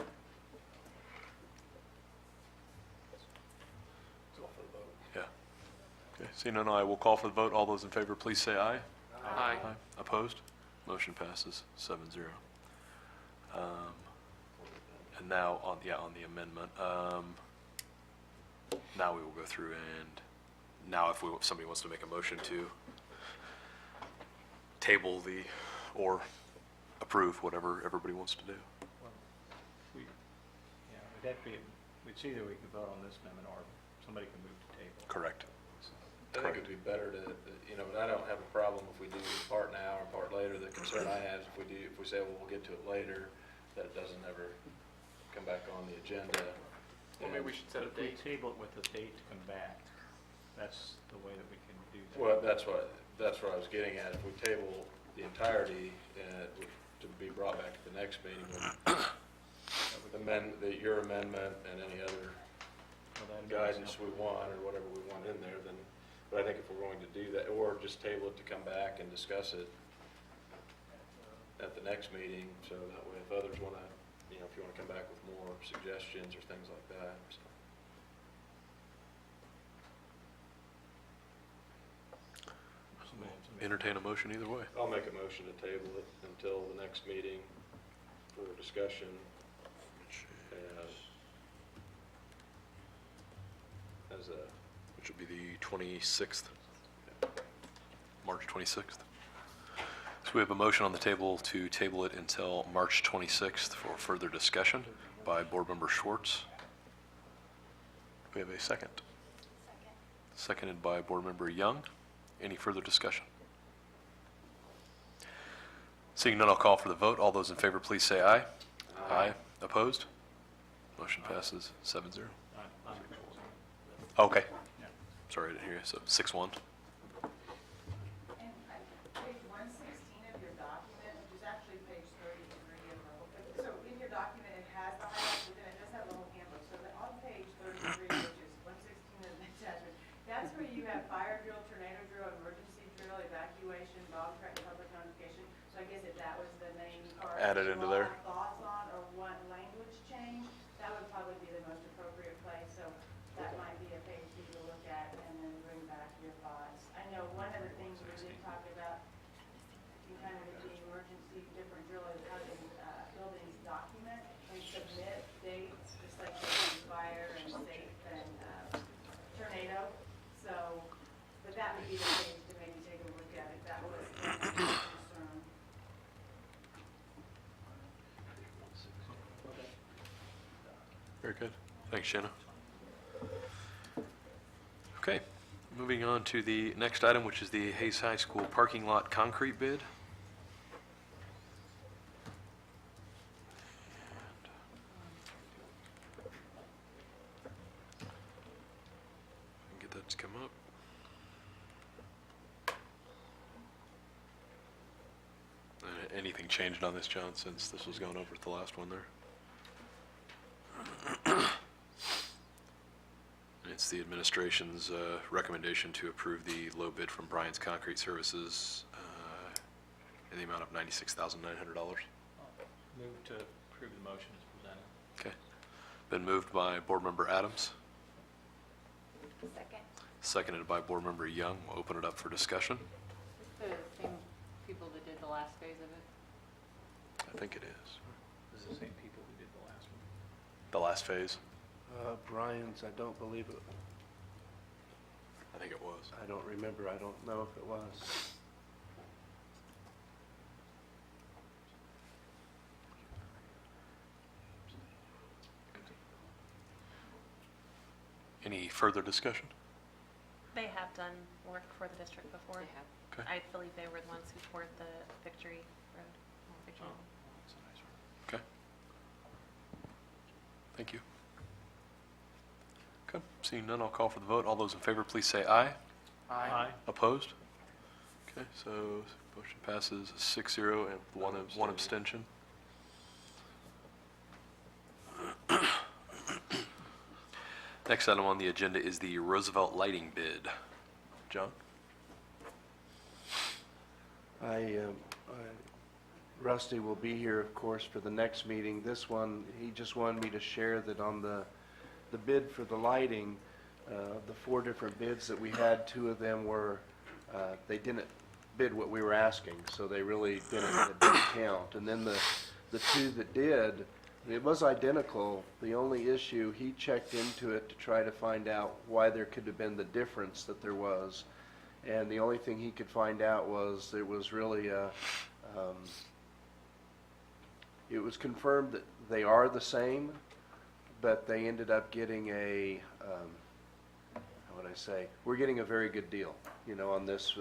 It's all for the vote. Yeah. Seeing none, I will call for the vote. All those in favor, please say aye. Aye. Opposed? Motion passes 7-0. And now on the amendment, now we will go through and now if somebody wants to make a motion to table or approve whatever everybody wants to do. Well, we'd have to we'd see that we can vote on this amendment or somebody can move to table. Correct. I think it'd be better to, but I don't have a problem if we do part now or part later. The concern I have is if we say, well, we'll get to it later, that it doesn't ever come back on the agenda. Well, maybe we should set a If we date. table it with the date to come back, that's the way that we can do that. Well, that's what I was getting at. If we table the entirety to be brought back at the next meeting, amend your amendment and any other Well, that'd be guidance something. we want or whatever we want in there, then, but I think if we're going to do that, or just table it to come back and discuss it at the next meeting, so that way if others want to, if you want to come back with more suggestions or things like that. So. Entertain a motion either way. I'll make a motion to table it until the next meeting for discussion. Which will be the 26th, March 26th. So we have a motion on the table to table it until March 26th for further discussion by Board Member Schwartz. We have a second. Seconded by Board Member Young. Any further discussion? Seeing none, I'll call for the vote. All those in favor, please say aye. Aye. Opposed? Motion passes 7-0. Okay. Sorry, I didn't hear you. So 6-1. And page 116 of your document, which is actually page 33 of the whole, so in your document, it has the highlights, but then it does have the whole handbook. So that on page 33, which is 116 of the attachment, that's where you have fire drill, tornado drill, emergency drill, evacuation, dog track, public notification. So I guess if that was the main part. Added into there. Thoughts on or want language change, that would probably be the most appropriate place. So that might be a page for you to look at and then bring back your thoughts. I know one of the things we did talk about in kind of the emergency different drill is how to buildings document and submit dates, just like they do fire and safe and tornado. So, but that would be the page to maybe take a look at if that was a concern. Very good. Thanks, Shanna. Okay, moving on to the next item, which is the Haze High School parking lot concrete bid. Get that to come up. Anything changed on this, John, since this was going over at the last one there? It's the administration's recommendation to approve the low bid from Bryant's Concrete Services in the amount of $96,900. Move to approve the motion as presented. Okay. Been moved by Board Member Adams, Second. seconded by Board Member Young. We'll open it up for discussion. The same people that did the last phase of it? I think it is. This is the same people who did the last one. The last phase? Brian's, I don't believe it. I think it was. I don't remember. I don't know if it was. Any further discussion? They have done work for the district before. They have. Okay. I believe they were the ones who poured the Victory Road. Victory Road. That's a nice word. Okay. Thank you. Okay, seeing none, I'll call for the vote. All those in favor, please say aye. Aye. Opposed? Okay, so motion passes 6-0 and one abstention. Next item on the agenda is the Roosevelt lighting bid. John? Rusty will be here, of course, for the next meeting. This one, he just wanted me to share that on the bid for the lighting, The 4 different bids that we had, 2 of them were, they didn't bid what we were asking, so they really didn't count. And then the 2 that did, it was identical. The only issue, he checked into it to try to find out why there could have been the difference that there was. And the only thing he could find out was it was really it was confirmed that they are the same, but they ended up getting a, how would I say, we're getting a very good deal, you know, on this,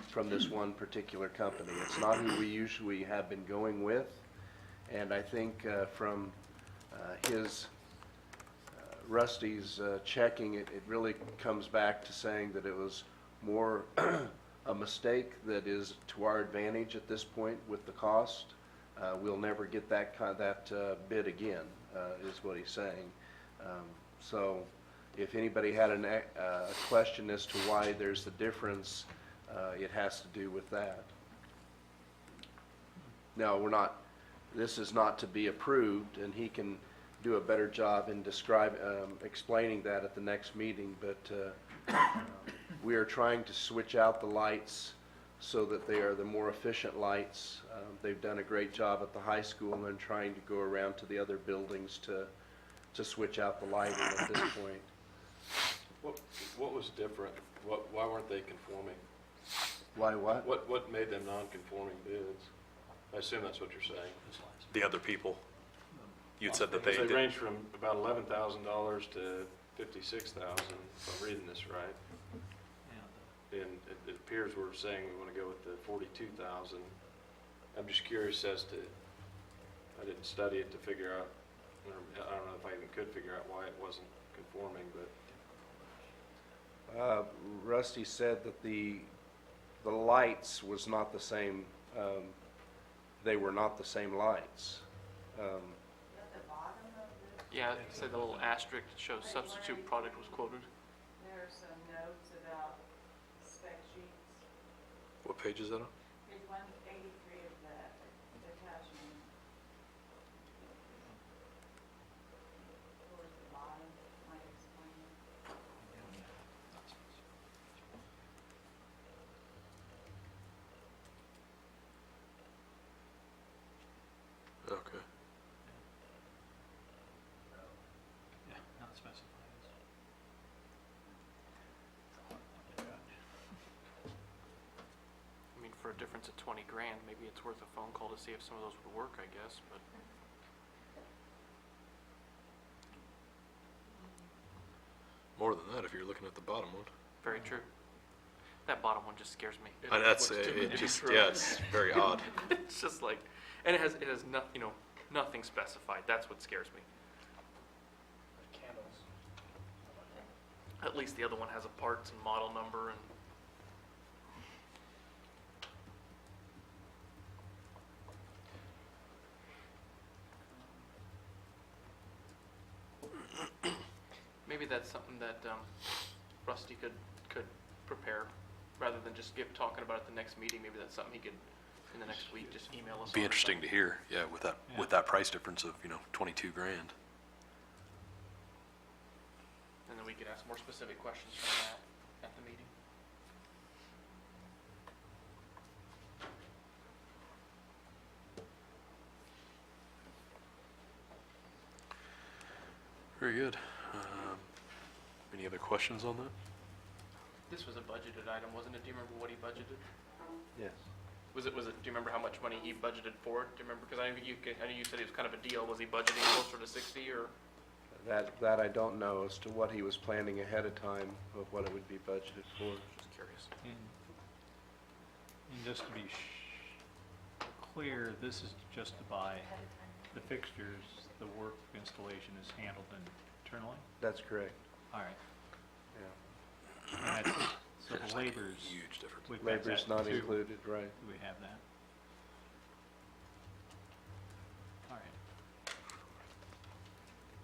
from this one particular company. It's not who we usually have been going with, and I think from his, Rusty's checking, it really comes back to saying that it was more a mistake that is to our advantage at this point with the cost. We'll never get that bid again, is what he's saying. So if anybody had a question as to why there's the difference, it has to do with that. Now, this is not to be approved, and he can do a better job in explaining that at the next meeting, but we are trying to switch out the lights so that they are the more efficient lights. They've done a great job at the high school, and then trying to go around to the other buildings to switch out the lighting at this point. What was different? Why weren't they conforming? Why what? What made them non-conforming bids? I assume that's what you're saying. The other people, you'd said that Because they they did. range from about $11,000 to $56,000, if I'm reading this right. And it appears we're saying we want to go with the 42,000. I'm just curious as to, I didn't study it to figure out, or I don't know if I even could figure out why it wasn't conforming, but. Rusty said that the lights was not the same, they were not the same lights. At the bottom of the. Yeah, it said the little asterisk shows substitute product was quoted. There are some notes about spec sheets. What page is that on? Page 183 of the attachment. Towards the bottom, might explain it. Okay. Yeah, not specified. I mean, for a difference of 20 grand, maybe it's worth a phone call to see if some of those would work, I guess, but. More than that if you're looking at the bottom one. Very true. That bottom one just scares me. That's, looks too good it to be just, true. yeah, it's very odd. It's just like, and it has nothing specified. That's what scares me. Candles. At least the other one has a parts and model number and. Maybe that's something that Rusty could prepare, rather than just talking about it at the next meeting. Maybe that's something he could, in the next week, just email us. Be on or interesting to something. hear, yeah, with that price difference of, 22 grand. And then we could ask more specific questions from that at the meeting. Very good. Any other questions on that? This was a budgeted item, wasn't it? Do you remember what he budgeted? Yes. Was it, do you remember how much money he budgeted for it? Do you remember? Because I know you said it was kind of a deal. Was he budgeting closer to 60 or? That I don't know as to what he was planning ahead of time of what it would be budgeted for. Just curious. And just to be clear, this is just to buy the fixtures. The work installation is handled internally? That's correct. All right. Yeah. And that's- So There's the like a labor's, huge difference. we've got Labor's that not too. included, right? Do we have that? All right.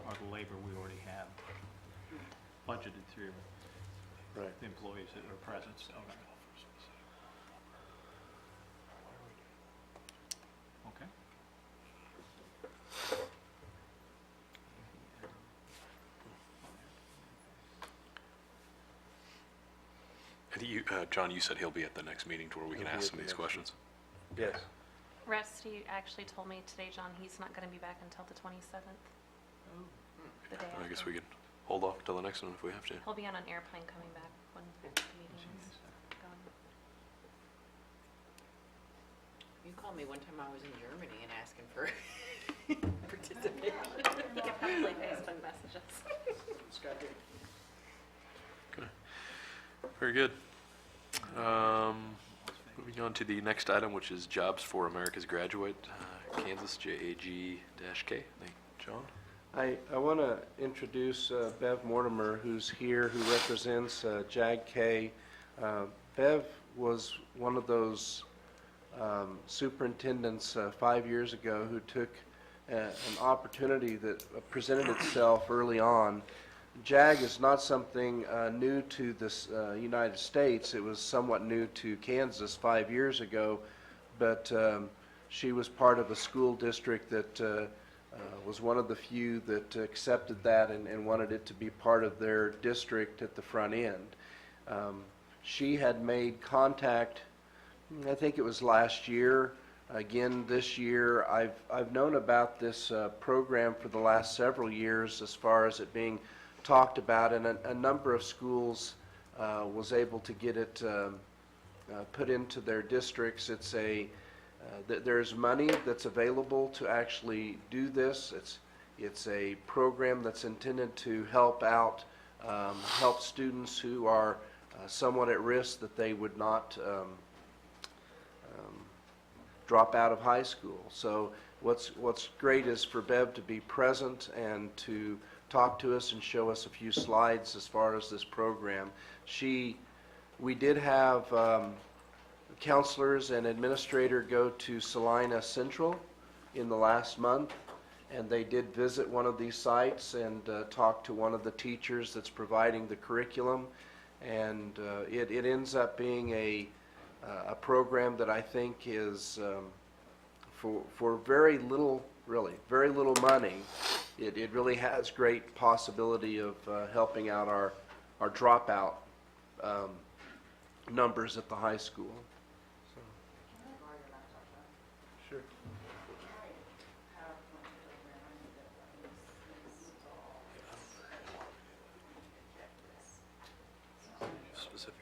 Or the labor we already have budgeted through Right. the employees that are present, so. Okay. And you, John, you said he'll be at the next meeting to where we can He'll be ask at some the of these next questions. Yes. Rusty actually told me today, John, he's not going to be back until the 27th. The day I guess after. we could hold off till the next one if we have to. He'll be on an airplane coming back when the meeting is gone. You called me one time I was in Germany and asking for participation. He can probably FaceTime message us. Scott did. Okay. Very good. Moving on to the next item, which is Jobs for America's Graduate, Kansas JAG-K. John? I want to introduce Beth Mortimer, who's here, who represents JAG-K. Bev was one of those superintendents 5 years ago who took an opportunity that presented itself early on. JAG is not something new to this United States. It was somewhat new to Kansas 5 years ago, but she was part of a school district that was one of the few that accepted that and wanted it to be part of their district at the front end. She had made contact, I think it was last year, again this year. I've known about this program for the last several years as far as it being talked about, and a number of schools was able to get it put into their districts. It's there's money that's available to actually do this. It's a program that's intended to help out, help students who are somewhat at risk that they would not drop out of high school. So what's great is for Bev to be present and to talk to us and show us a few slides as far as this program. We did have counselors and administrator go to Salina Central in the last month, and they did visit one of these sites and talk to one of the teachers that's providing the curriculum, and it ends up being a program that I think is for very little, really very little money. It really has great possibility of helping out our dropout numbers at the high school. So. Sure. Specific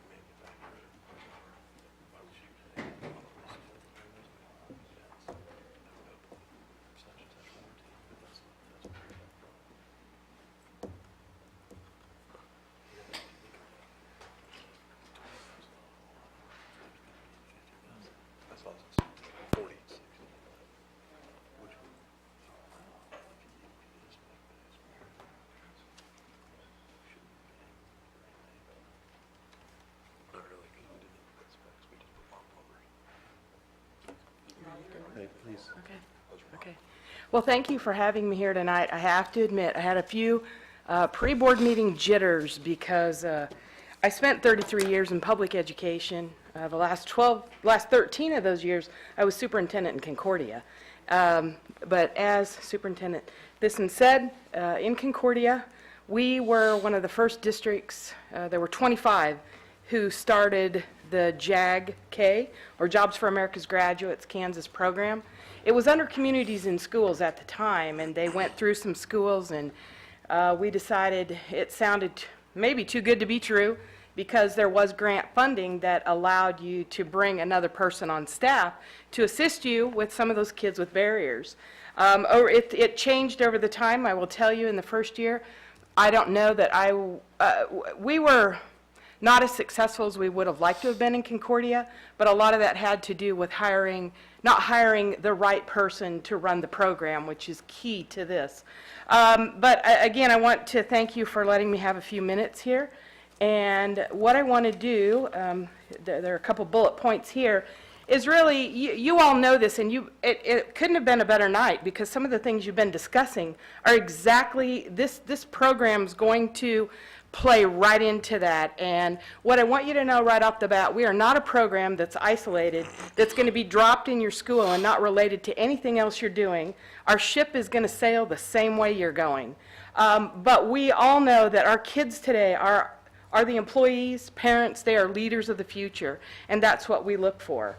Hey, please. Okay. Well, thank you for having me here tonight. I have to admit, I had a few pre-board meeting jitters because I spent 33 years in public education. The last 13 of those years, I was superintendent in Concordia. But as superintendent, this and said, in Concordia, we were one of the first districts, there were 25 who started the JAG-K, or Jobs for America's Graduates, Kansas program. It was under Communities in Schools at the time, and they went through some schools, and we decided it sounded maybe too good to be true because there was grant funding that allowed you to bring another person on staff to assist you with some of those kids with barriers. It changed over the time. I will tell you, in the first year, I don't know that we were not as successful as we would have liked to have been in Concordia, but a lot of that had to do with not hiring the right person to run the program, which is key to this. But again, I want to thank you for letting me have a few minutes here. And what I want to do, there are a couple bullet points here, is really, you all know this, and it couldn't have been a better night because some of the things you've been discussing are exactly, this program's going to play right into that. And what I want you to know right off the bat, we are not a program that's isolated, that's going to be dropped in your school and not related to anything else you're doing. Our ship is going to sail the same way you're going. But we all know that our kids today are are the employees, parents, they are leaders of the future, and that's what we look for.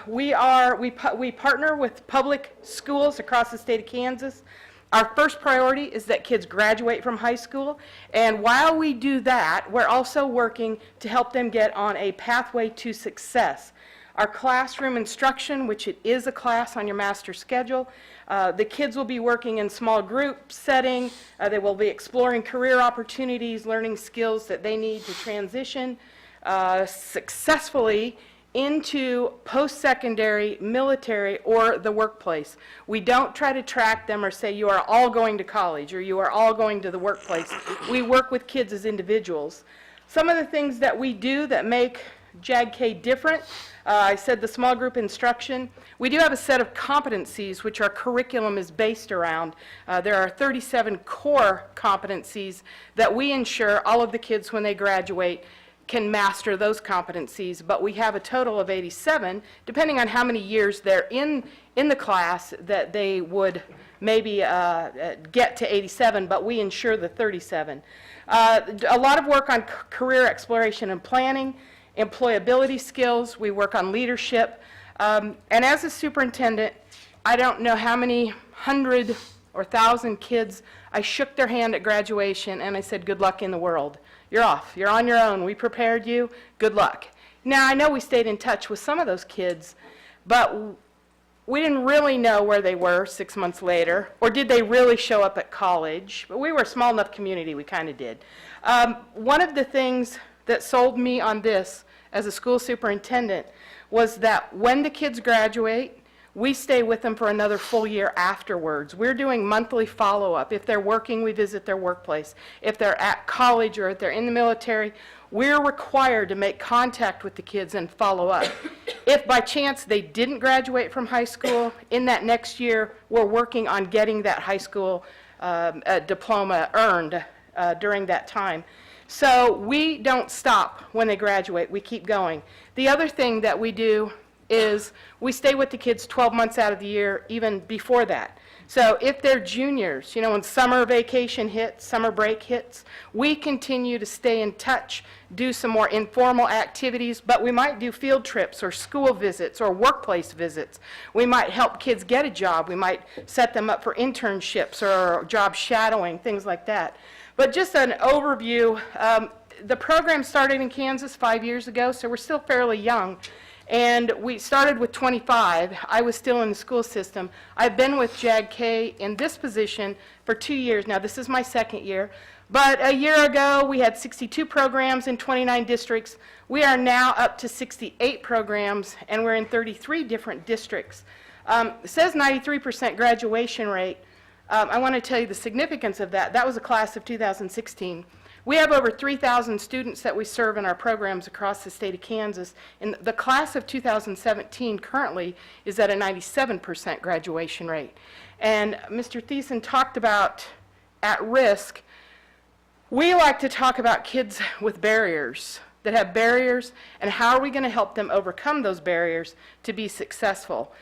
We partner with public schools across the state of Kansas. Our first priority is that kids graduate from high school, and while we do that, we're also working to help them get on a pathway to success. Our classroom instruction, which it is a class on your master schedule, the kids will be working in small group setting. They will be exploring career opportunities, learning skills that they need to transition successfully into post-secondary, military, or the workplace. We don't try to track them or say you are all going to college or you are all going to the workplace. We work with kids as individuals. Some of the things that we do that make JAG-K different, I said the small group instruction. We do have a set of competencies which our curriculum is based around. There are 37 core competencies that we ensure all of the kids when they graduate can master those competencies, but we have a total of 87, depending on how many years they're in the class, that they would maybe get to 87, but we ensure the 37. A lot of work on career exploration and planning, employability skills. We work on leadership. And as a superintendent, I don't know how many 100 or 1,000 kids I shook their hand at graduation and I said, good luck in the world. You're off. You're on your own. We prepared you. Good luck. Now, I know we stayed in touch with some of those kids, but we didn't really know where they were 6 months later, or did they really show up at college? But we were a small enough community, we kind of did. One of the things that sold me on this as a school superintendent was that when the kids graduate, we stay with them for another full year afterwards. We're doing monthly follow-up. If they're working, we visit their workplace. If they're at college or if they're in the military, we're required to make contact with the kids and follow up. If by chance they didn't graduate from high school, in that next year, we're working on getting that high school diploma earned during that time. So we don't stop when they graduate. We keep going. The other thing that we do is we stay with the kids 12 months out of the year, even before that. So if they're juniors, you know, when summer vacation hits, summer break hits, we continue to stay in touch, do some more informal activities, but we might do field trips or school visits or workplace visits. We might help kids get a job. We might set them up for internships or job shadowing, things like that. But just an overview, the program started in Kansas 5 years ago, so we're still fairly young. And we started with 25. I was still in the school system. I've been with JAG-K in this position for 2 years now. This is my second year. But a year ago, we had 62 programs in 29 districts. We are now up to 68 programs, and we're in 33 different districts. It says 93% graduation rate. I want to tell you the significance of that. That was a class of 2016. We have over 3,000 students that we serve in our programs across the state of Kansas. And the class of 2017 currently is at a 97% graduation rate. And Mr. Thiessen talked about at risk. We like to talk about kids with barriers, that have barriers, and how are we going to help them overcome those barriers to be successful.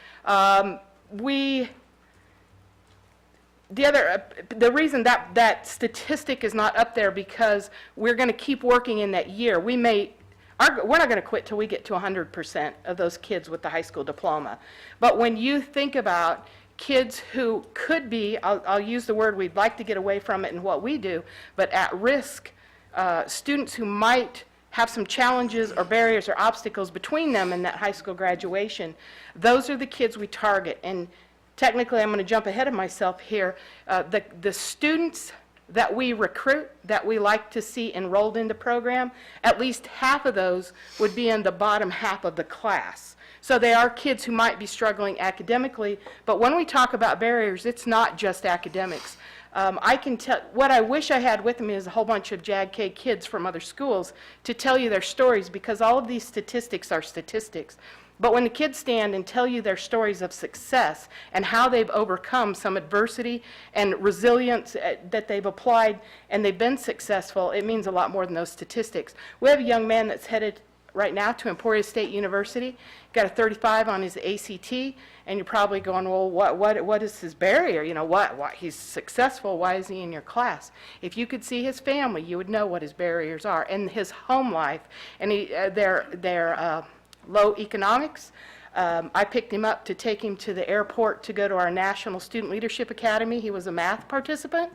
The reason that statistic is not up there because we're going to keep working in that year. We're not going to quit till we get to 100% of those kids with the high school diploma. But when you think about kids who could be, I'll use the word we'd like to get away from it in what we do, but at risk, students who might have some challenges or barriers or obstacles between them and that high school graduation, those are the kids we target. And technically, I'm going to jump ahead of myself here. The students that we recruit, that we like to see enrolled in the program, at least half of those would be in the bottom half of the class. So they are kids who might be struggling academically, but when we talk about barriers, it's not just academics. I can tell, what I wish I had with me is a whole bunch of JAG-K kids from other schools to tell you their stories, because all of these statistics are statistics. But when the kids stand and tell you their stories of success and how they've overcome some adversity and resilience that they've applied and they've been successful, it means a lot more than those statistics. We have a young man that's headed right now to Emporia State University. Got a 35 on his ACT, and you're probably going, well, what is his barrier? You know, what he's successful, why is he in your class? If you could see his family, you would know what his barriers are, and his home life, and their low economics. I picked him up to take him to the airport to go to our National Student Leadership Academy. He was a math participant.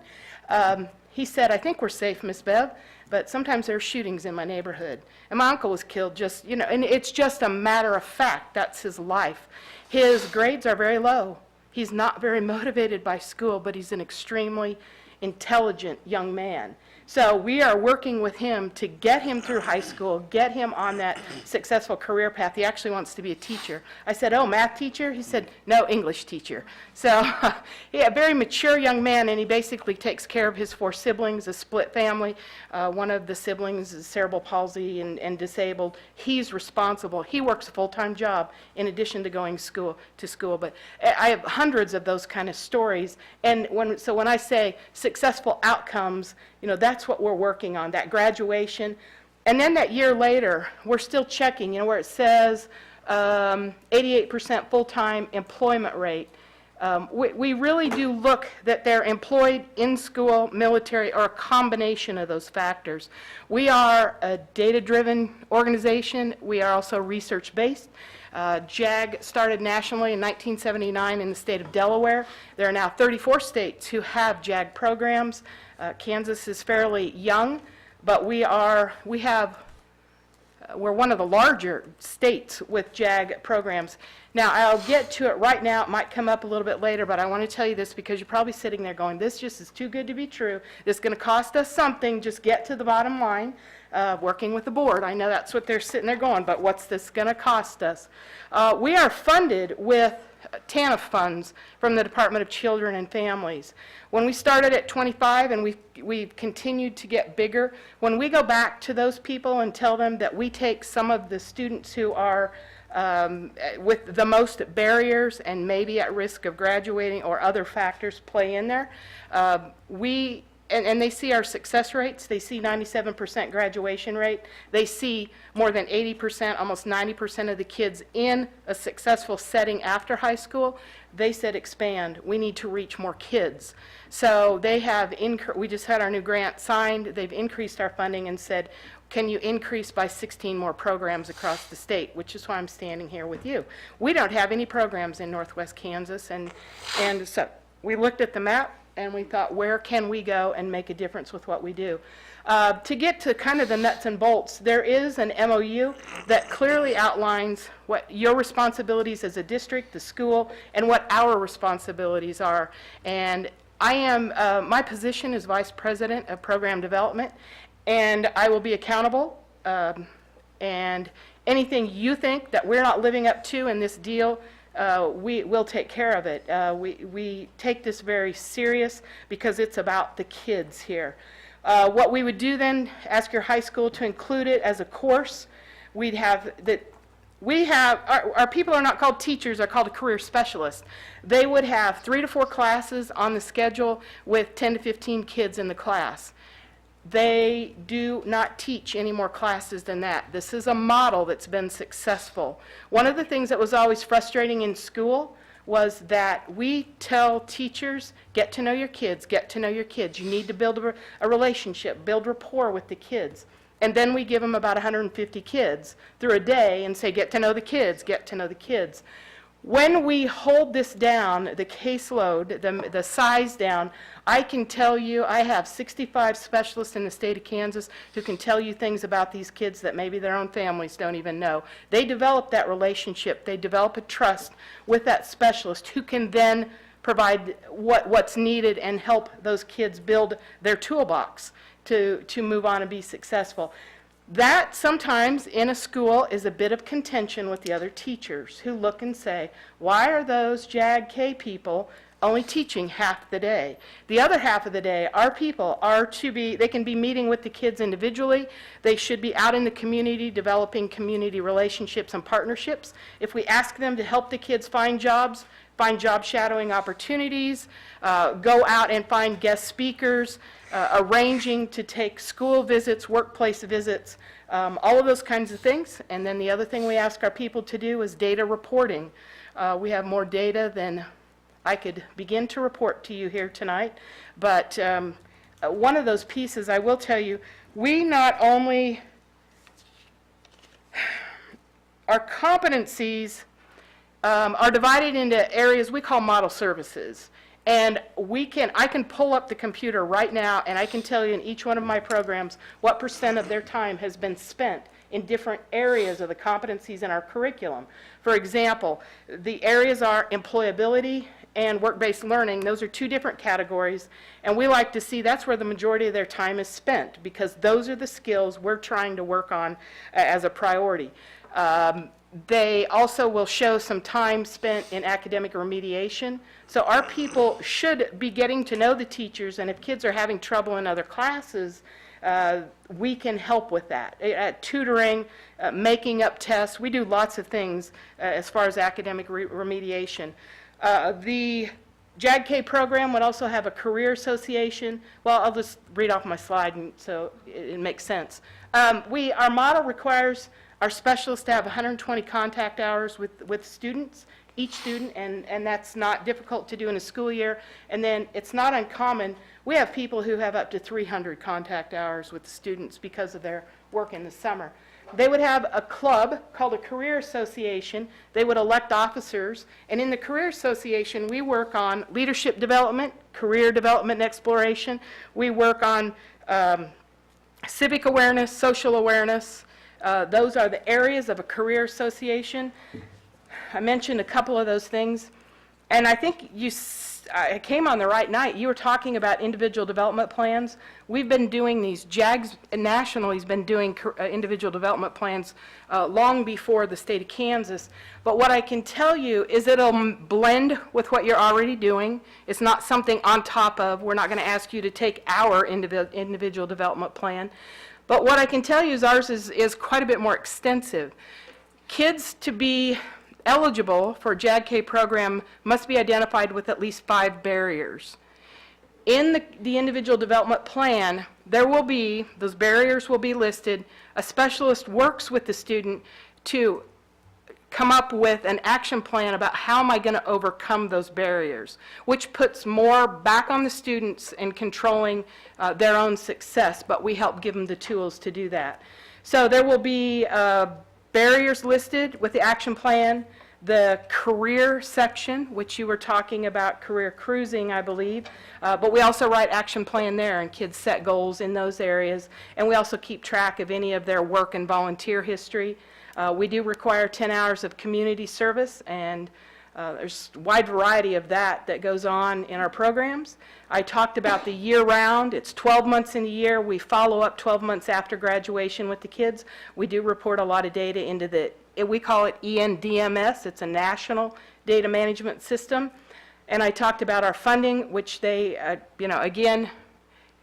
He said, I think we're safe, Miss Bev, but sometimes there are shootings in my neighborhood. And my uncle was killed just, you know, and it's just a matter of fact. That's his life. His grades are very low. He's not very motivated by school, but he's an extremely intelligent young man. So we are working with him to get him through high school, get him on that successful career path. He actually wants to be a teacher. I said, oh, math teacher? He said, no, English teacher. So yeah, a very mature young man, and he basically takes care of his 4 siblings, a split family. One of the siblings is cerebral palsy and disabled. He's responsible. He works a full-time job in addition to going to school. But I have hundreds of those kind of stories. And when I say successful outcomes, you know, that's what we're working on, that graduation. And then that year later, we're still checking, you know, where it says 88% full-time employment rate. We really do look that they're employed in school, military, or a combination of those factors. We are a data-driven organization. We are also research-based. JAG started nationally in 1979 in the state of Delaware. There are now 34 states who have JAG programs. Kansas is fairly young, but we're one of the larger states with JAG programs. Now, I'll get to it right now. It might come up a little bit later, but I want to tell you this because you're probably sitting there going, this just is too good to be true. This is going to cost us something. Just get to the bottom line. Working with the board, I know that's what they're sitting there going, but what's this going to cost us? We are funded with TANF funds from the Department of Children and Families. When we started at 25 and we've continued to get bigger, when we go back to those people and tell them that we take some of the students who are with the most barriers and maybe at risk of graduating or other factors play in there, and they see our success rates. They see 97% graduation rate. They see more than 80%, almost 90% of the kids in a successful setting after high school. They said expand. We need to reach more kids. So they have, we just had our new grant signed. They've increased our funding and said, can you increase by 16 more programs across the state, which is why I'm standing here with you. We don't have any programs in Northwest Kansas, and so we looked at the map, and we thought, where can we go and make a difference with what we do? To get to kind of the nuts and bolts, there is an MOU that clearly outlines what your responsibilities as a district, the school, and what our responsibilities are. And I am, my position is Vice President of Program Development, and I will be accountable. And anything you think that we're not living up to in this deal, we will take care of it. We take this very serious because it's about the kids here. What we would do then, ask your high school to include it as a course. We'd have that. Our people are not called teachers, they're called a career specialist. They would have 3 to 4 classes on the schedule with 10 to 15 kids in the class. They do not teach any more classes than that. This is a model that's been successful. One of the things that was always frustrating in school was that we tell teachers, get to know your kids, get to know your kids. You need to build a relationship, build rapport with the kids. And then we give them about 150 kids through a day and say, get to know the kids, get to know the kids. When we hold this down, the caseload, the size down, I can tell you I have 65 specialists in the state of Kansas who can tell you things about these kids that maybe their own families don't even know. They develop that relationship. They develop a trust with that specialist who can then provide what's needed and help those kids build their toolbox to move on and be successful. That sometimes in a school is a bit of contention with the other teachers who look and say, why are those JAG-K people only teaching half the day. The other half of the day, our people are to be, they can be meeting with the kids individually. They should be out in the community developing community relationships and partnerships. If we ask them to help the kids find jobs, find job shadowing opportunities, go out and find guest speakers, arranging to take school visits, workplace visits, all of those kinds of things. And then the other thing we ask our people to do is data reporting. We have more data than I could begin to report to you here tonight, but one of those pieces, I will tell you, we not only, our competencies are divided into areas we call model services. And I can pull up the computer right now and I can tell you in each one of my programs what % of their time has been spent in different areas of the competencies in our curriculum. For example, the areas are employability and work-based learning. Those are two different categories, and we like to see that's where the majority of their time is spent, because those are the skills we're trying to work on as a priority. They also will show some time spent in academic remediation. So our people should be getting to know the teachers, and if kids are having trouble in other classes, we can help with that. Tutoring, making up tests, we do lots of things as far as academic remediation. The JAG-K program would also have a career association. Well, I'll just read off my slide and so it makes sense. Our model requires our specialists to have 120 contact hours with students, each student, and that's not difficult to do in a school year. And then it's not uncommon. We have people who have up to 300 contact hours with students because of their work in the summer. They would have a club called a career association. They would elect officers. And in the career association, we work on leadership development, career development and exploration. We work on civic awareness, social awareness. Those are the areas of a career association. I mentioned a couple of those things. And I think I came on the right night. You were talking about individual development plans. We've been doing these. JAGS nationally has been doing individual development plans long before the state of Kansas. But what I can tell you is it'll blend with what you're already doing. It's not something on top of. We're not going to ask you to take our individual development plan. But what I can tell you is ours is quite a bit more extensive. Kids to be eligible for a JAG-K program must be identified with at least 5 barriers. In the individual development plan, those barriers will be listed. A specialist works with the student to come up with an action plan about how am I going to overcome those barriers, which puts more back on the students in controlling their own success, but we help give them the tools to do that. So there will be barriers listed with the action plan, the career section, which you were talking about, career cruising, I believe, but we also write action plan there, and kids set goals in those areas, and we also keep track of any of their work and volunteer history. We do require 10 hours of community service, and there's a wide variety of that goes on in our programs. I talked about the year-round. It's 12 months in a year. We follow up 12 months after graduation with the kids. We do report a lot of data into we call it ENDMS. It's a national data management system. And I talked about our funding, which they, again,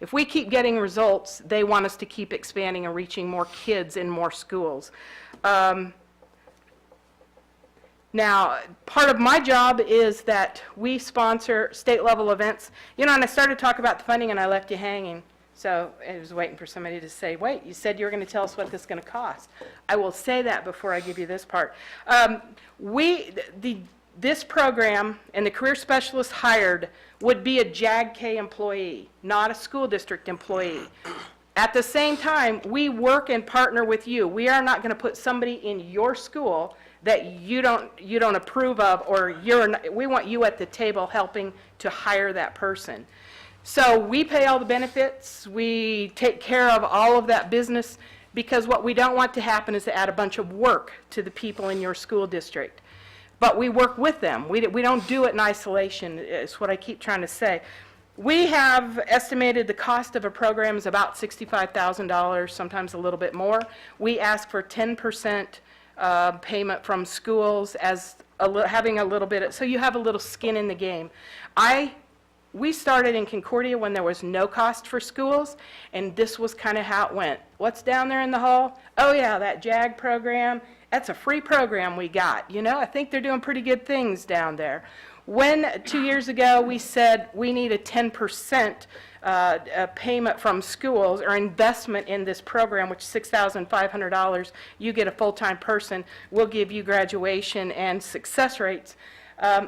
if we keep getting results, they want us to keep expanding and reaching more kids in more schools. Now, part of my job is that we sponsor state-level events. And I started to talk about the funding, and I left you hanging. So I was waiting for somebody to say, wait, you said you were going to tell us what this is going to cost. I will say that before I give you this part. This program and the career specialist hired would be a JAG-K employee, not a school district employee. At the same time, we work and partner with you. We are not going to put somebody in your school that you don't approve of, or we want you at the table helping to hire that person. So we pay all the benefits. We take care of all of that business, because what we don't want to happen is to add a bunch of work to the people in your school district. But we work with them. We don't do it in isolation, is what I keep trying to say. We have estimated the cost of a program is about $65,000, sometimes a little bit more. We ask for 10% payment from schools as having a little bit, so you have a little skin in the game. We started in Concordia when there was no cost for schools, and this was kind of how it went. What's down there in the hall? Oh yeah, that JAG program, that's a free program we got. You know, I think they're doing pretty good things down there. When 2 years ago we said we need a 10% payment from schools or investment in this program, which is $6,500, you get a full-time person, we'll give you graduation and success rates.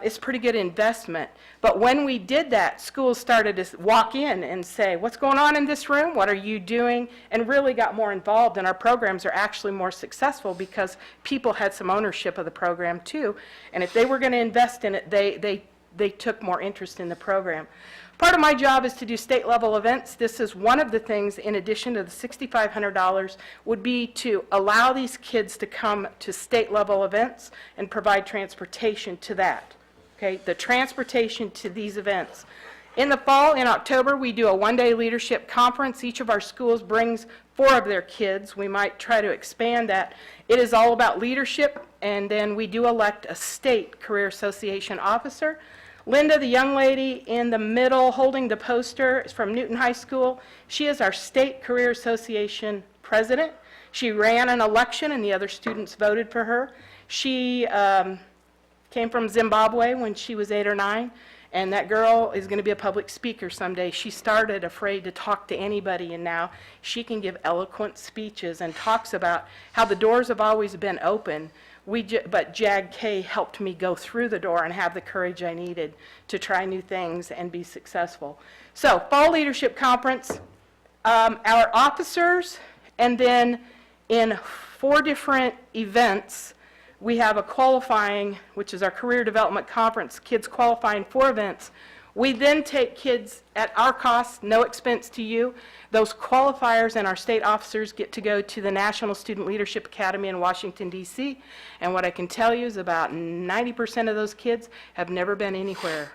It's pretty good investment. But when we did that, schools started to walk in and say, what's going on in this room? What are you doing? And really got more involved, and our programs are actually more successful because people had some ownership of the program too. And if they were going to invest in it, they took more interest in the program. Part of my job is to do state level events. This is one of the things, in addition to the $6,500, would be to allow these kids to come to state level events and provide transportation to that. Okay, the transportation to these events. In the fall, in October, we do a one-day leadership conference. Each of our schools brings 4 of their kids. We might try to expand that. It is all about leadership, and then we do elect a state career association officer. Linda, the young lady in the middle holding the poster, is from Newton High School. She is our State Career Association president. She ran an election and the other students voted for her. She came from Zimbabwe when she was 8 or 9, and that girl is going to be a public speaker someday. She started afraid to talk to anybody, and now she can give eloquent speeches and talks about how the doors have always been open. But JAG-K helped me go through the door and have the courage I needed to try new things and be successful. So, Fall Leadership Conference, our officers, and then in 4 different events, we have a qualifying, which is our Career Development Conference, kids qualifying 4 events. We then take kids at our cost, no expense to you. Those qualifiers and our state officers get to go to the National Student Leadership Academy in Washington, D.C. And what I can tell you is about 90% of those kids have never been anywhere,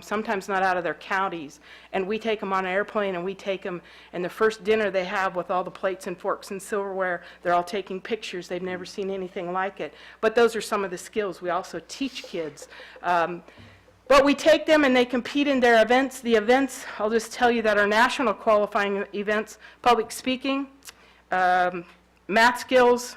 sometimes not out of their counties. And we take them on an airplane, and we take them, and the first dinner they have with all the plates and forks and silverware, they're all taking pictures. They've never seen anything like it. But those are some of the skills we also teach kids. But we take them and they compete in their events. The events, I'll just tell you that our national qualifying events, public speaking, math skills,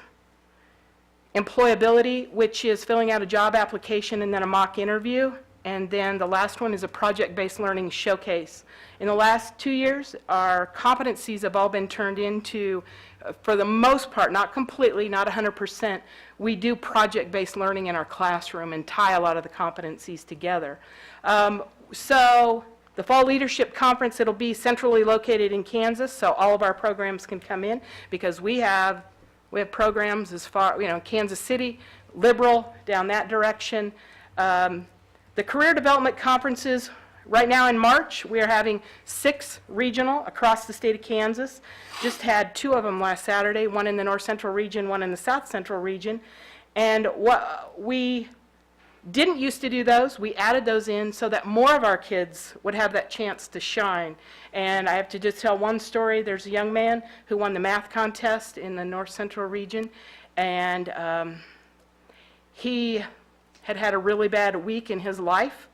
employability, which is filling out a job application and then a mock interview. And then the last one is a project-based learning showcase. In the last 2 years, our competencies have all been turned into, for the most part, not completely, not 100%, we do project-based learning in our classroom and tie a lot of the competencies together. So the Fall Leadership Conference, it'll be centrally located in Kansas, so all of our programs can come in because we have programs as far, Kansas City, Liberal, down that direction. The Career Development Conferences, right now in March, we are having 6 regional across the state of Kansas. Just had 2 of them last Saturday, one in the North Central region, one in the South Central region. And what we didn't used to do those, we added those in so that more of our kids would have that chance to shine. And I have to just tell one story. There's a young man who won the math contest in the North Central region, and he had had a really bad week in his life.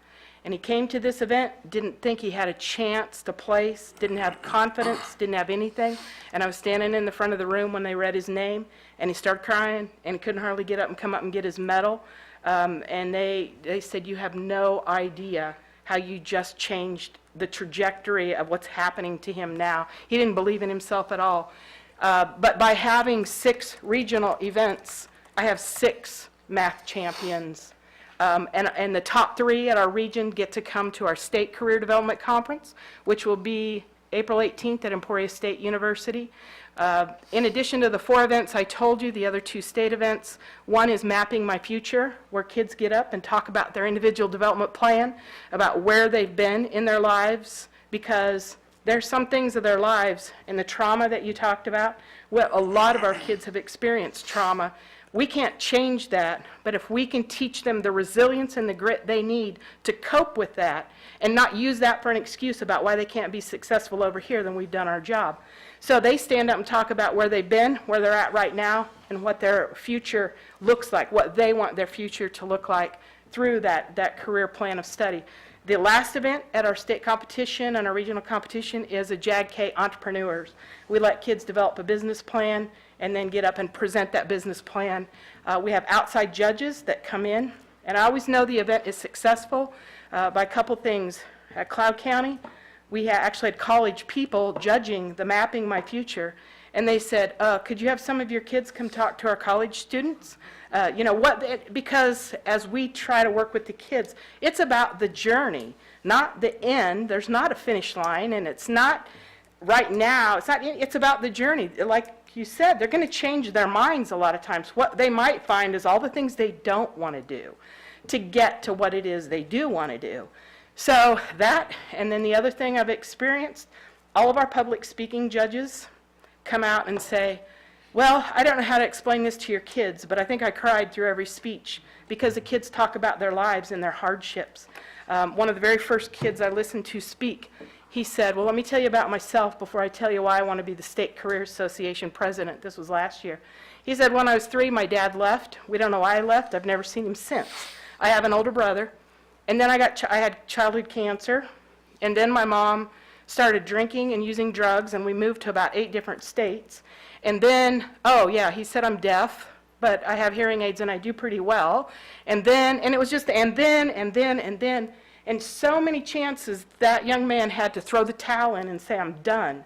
And he came to this event, didn't think he had a chance to place, didn't have confidence, didn't have anything. And I was standing in the front of the room when they read his name, and he started crying, and he couldn't hardly get up and come up and get his medal. And they said, you have no idea how you just changed the trajectory of what's happening to him now. He didn't believe in himself at all. But by having 6 regional events, I have 6 math champions. And the top 3 at our region get to come to our State Career Development Conference, which will be April 18th at Emporia State University. In addition to the 4 events I told you, the other 2 state events, one is Mapping My Future, where kids get up and talk about their individual development plan, about where they've been in their lives, because there's some things of their lives, and the trauma that you talked about, well, a lot of our kids have experienced trauma. We can't change that, but if we can teach them the resilience and the grit they need to cope with that and not use that for an excuse about why they can't be successful over here, then we've done our job. So they stand up and talk about where they've been, where they're at right now, and what their future looks like, what they want their future to look like through that career plan of study. The last event at our state competition and our regional competition is a JAG-K Entrepreneurs. We let kids develop a business plan and then get up and present that business plan. We have outside judges that come in, and I always know the event is successful by a couple things. At Cloud County, we actually had college people judging the Mapping My Future, and they said, could you have some of your kids come talk to our college students? Because as we try to work with the kids, it's about the journey, not the end. There's not a finish line, and it's not right now. It's about the journey. Like you said, they're going to change their minds a lot of times. What they might find is all the things they don't want to do to get to what it is they do want to do. So that, and then the other thing I've experienced, all of our public speaking judges come out and say, well, I don't know how to explain this to your kids, but I think I cried through every speech because the kids talk about their lives and their hardships. One of the very first kids I listened to speak, he said, well, let me tell you about myself before I tell you why I want to be the State Career Association president. This was last year. He said, when I was 3, my dad left. We don't know why I left. I've never seen him since. I have an older brother. And then I had childhood cancer. And then my mom started drinking and using drugs, and we moved to about 8 different states. And then, he said I'm deaf, but I have hearing aids and I do pretty well. And it was just, and then. And so many chances that young man had to throw the towel in and say, I'm done.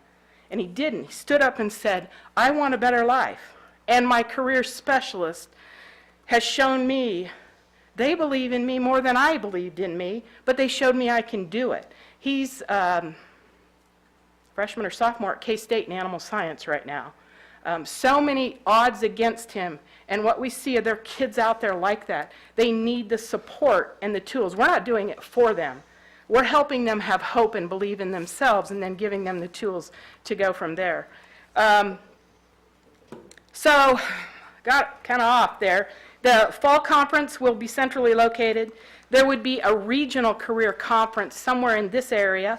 And he didn't. He stood up and said, I want a better life. And my career specialist has shown me they believe in me more than I believed in me, but they showed me I can do it. He's freshman or sophomore at K-State in animal science right now. So many odds against him, and what we see are there kids out there like that. They need the support and the tools. We're not doing it for them. We're helping them have hope and believe in themselves, and then giving them the tools to go from there. So, got kind of off there. The fall conference will be centrally located. There would be a regional career conference somewhere in this area.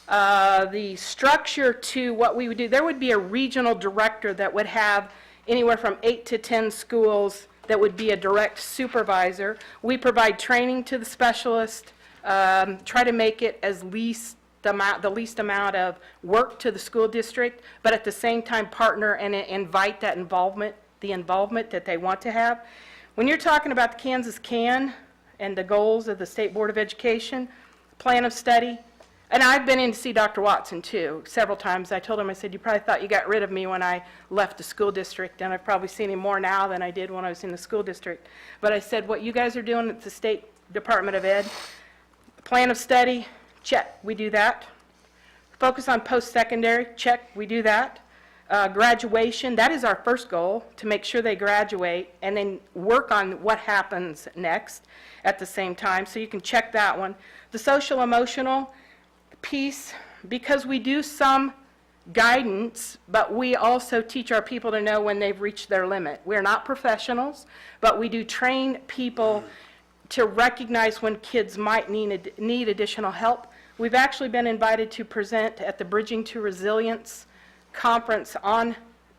The structure to what we would do, there would be a regional director that would have anywhere from 8 to 10 schools that would be a direct supervisor. We provide training to the specialist, try to make it the least amount of work to the school district, but at the same time partner and invite that involvement, the involvement that they want to have. When you're talking about the Kansas CAN and the goals of the State Board of Education, plan of study, and I've been in to see Dr. Watson too, several times. I told him, I said, you probably thought you got rid of me when I left the school district, and I've probably seen him more now than I did when I was in the school district. But I said, what you guys are doing at the State Department of Ed, plan of study, check, we do that. Focus on post-secondary, check, we do that. Graduation, that is our first goal, to make sure they graduate, and then work on what happens next at the same time, so you can check that one. The social emotional piece, because we do some guidance, but we also teach our people to know when they've reached their limit. We're not professionals, but we do train people to recognize when kids might need additional help. We've actually been invited to present at the Bridging to Resilience conference on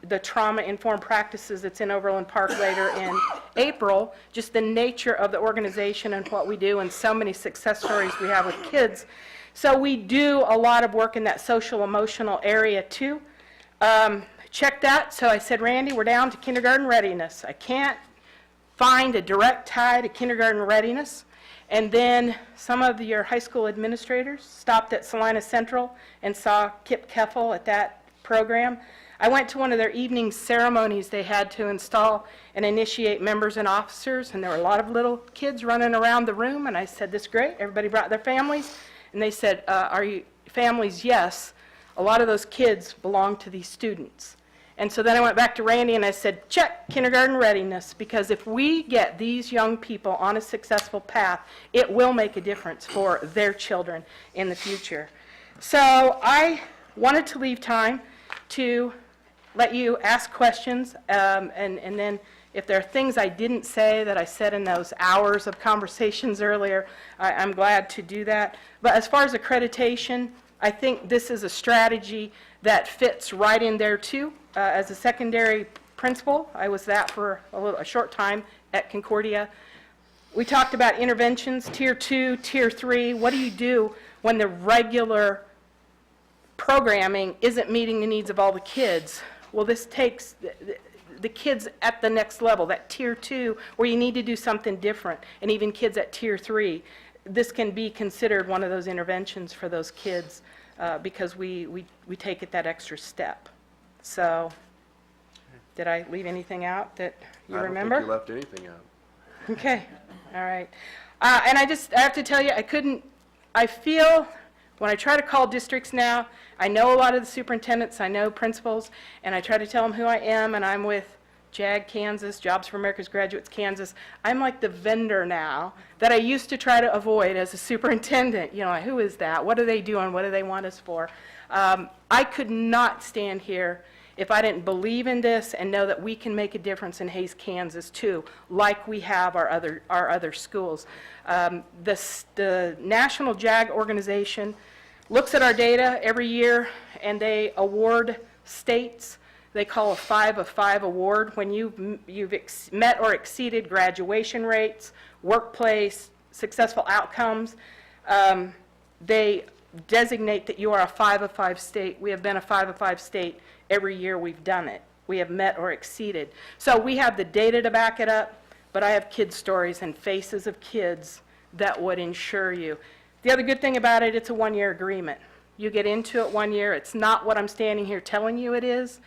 the trauma-informed practices that's in Overland Park later in April, just the nature of the organization and what we do, and so many success stories we have with kids. So we do a lot of work in that social emotional area too. Check that. So I said, Randy, we're down to kindergarten readiness. I can't find a direct tie to kindergarten readiness. And then some of your high school administrators stopped at Salina Central and saw Kip Keffel at that program. I went to one of their evening ceremonies. They had to install and initiate members and officers, and there were a lot of little kids running around the room, and I said, this is great. Everybody brought their families. And they said, are you families? Yes. A lot of those kids belong to these students. And so then I went back to Randy and I said, check kindergarten readiness, because if we get these young people on a successful path, it will make a difference for their children in the future. So I wanted to leave time to let you ask questions and then If there are things I didn't say that I said in those hours of conversations earlier, I'm glad to do that. But as far as accreditation, I think this is a strategy that fits right in there too. As a secondary principal, I was that for a short time at Concordia. We talked about interventions, Tier 2, Tier 3. What do you do when the regular programming isn't meeting the needs of all the kids? Well, this takes the kids at the next level, that Tier 2, where you need to do something different, and even kids at Tier 3. This can be considered one of those interventions for those kids because we take it that extra step. So, did I leave anything out that you remember? I don't think you left anything out. Okay, all right. And I have to tell you, I feel, when I try to call districts now, I know a lot of the superintendents, I know principals, and I try to tell them who I am, and I'm with JAG Kansas, Jobs for America's Graduates Kansas. I'm like the vendor now that I used to try to avoid as a superintendent. You know, like, who is that? What are they doing? What do they want us for? I could not stand here if I didn't believe in this and know that we can make a difference in Haze, Kansas too, like we have our other schools. The National JAG organization looks at our data every year, and they award states. They call a 5 of 5 award when you've met or exceeded graduation rates, workplace, successful outcomes. They designate that you are a 5 of 5 state. We have been a 5 of 5 state every year we've done it. We have met or exceeded. So we have the data to back it up, but I have kid stories and faces of kids that would ensure you. The other good thing about it, it's a one-year agreement. You get into it 1 year. It's not what I'm standing here telling you it is.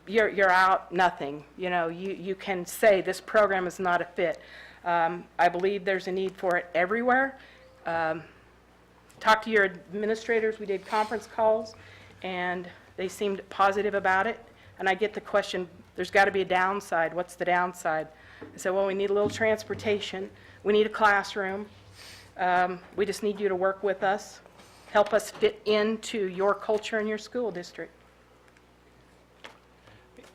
You're out, nothing. You know, you can say this program is not a fit. I believe there's a need for it everywhere. Talk to your administrators. We did conference calls, and they seemed positive about it. And I get the question, there's got to be a downside. What's the downside? I said, well, we need a little transportation. We need a classroom. We just need you to work with us, help us fit into your culture and your school district.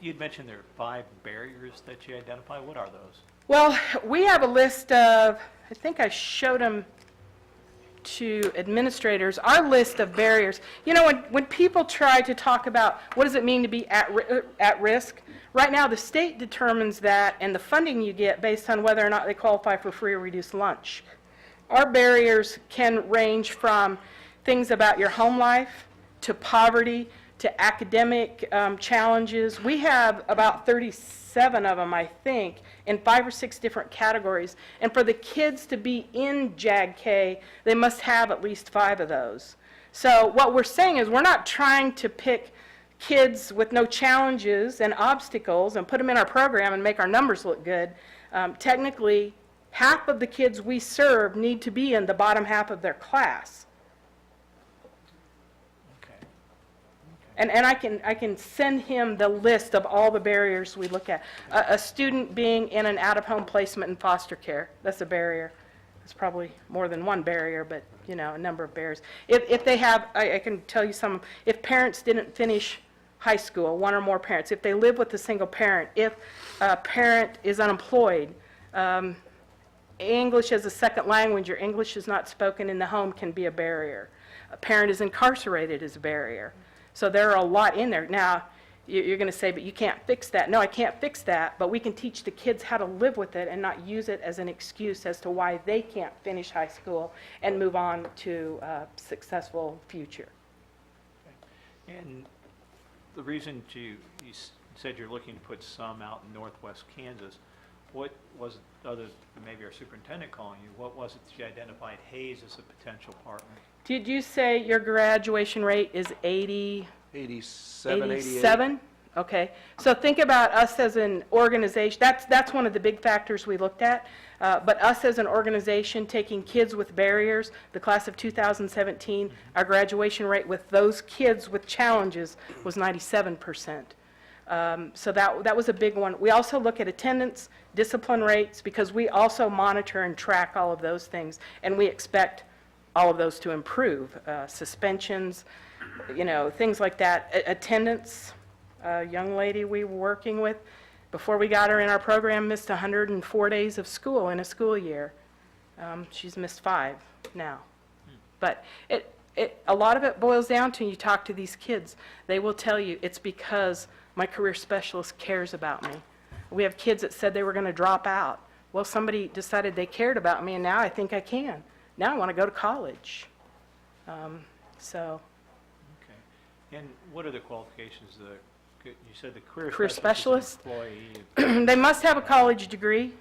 You'd mentioned there are 5 barriers that you identify. What are those? Well, we have a list of, I think I showed them to administrators, our list of barriers. You know, when people try to talk about what does it mean to be at risk, right now the state determines that and the funding you get based on whether or not they qualify for free or reduced lunch. Our barriers can range from things about your home life to poverty to academic challenges. We have about 37 of them, I think, in 5 or 6 different categories. And for the kids to be in JAG-K, they must have at least 5 of those. So what we're saying is we're not trying to pick kids with no challenges and obstacles and put them in our program and make our numbers look good. Technically, half of the kids we serve need to be in the bottom half of their class. And I can send him the list of all the barriers we look at. A student being in an out-of-home placement in foster care, that's a barrier. It's probably more than one barrier, but, you know, a number of barriers. If they have, I can tell you some, if parents didn't finish high school, one or more parents, if they live with a single parent, if a parent is unemployed, English as a second language or English is not spoken in the home can be a barrier. A parent is incarcerated is a barrier. So there are a lot in there. Now, you're going to say, but you can't fix that. No, I can't fix that, but we can teach the kids how to live with it and not use it as an excuse as to why they can't finish high school and move on to a successful future. And the reason you said you're looking to put some out in northwest Kansas, what was it, other than maybe our superintendent calling you, what was it that you identified Haze as a potential partner? Did you say your graduation rate is 80? 87, 88. 87? Okay. So think about us as an organization. That's one of the big factors we looked at. But us as an organization taking kids with barriers, the class of 2017, our graduation rate with those kids with challenges was 97%. So that was a big one. We also look at attendance, discipline rates, because we also monitor and track all of those things, and we expect all of those to improve. Suspensions, you know, things like that. Attendance, a young lady we were working with, before we got her in our program, missed 104 days of school in a school year. She's missed 5 now. But a lot of it boils down to, you talk to these kids, they will tell you, it's because my career specialist cares about me. We have kids that said they were going to drop out. Well, somebody decided they cared about me, and now I think I can. Now I want to go to college. So, Okay. And what are the qualifications? You said the career Career specialist specialist? is an employee. they must have a college degree.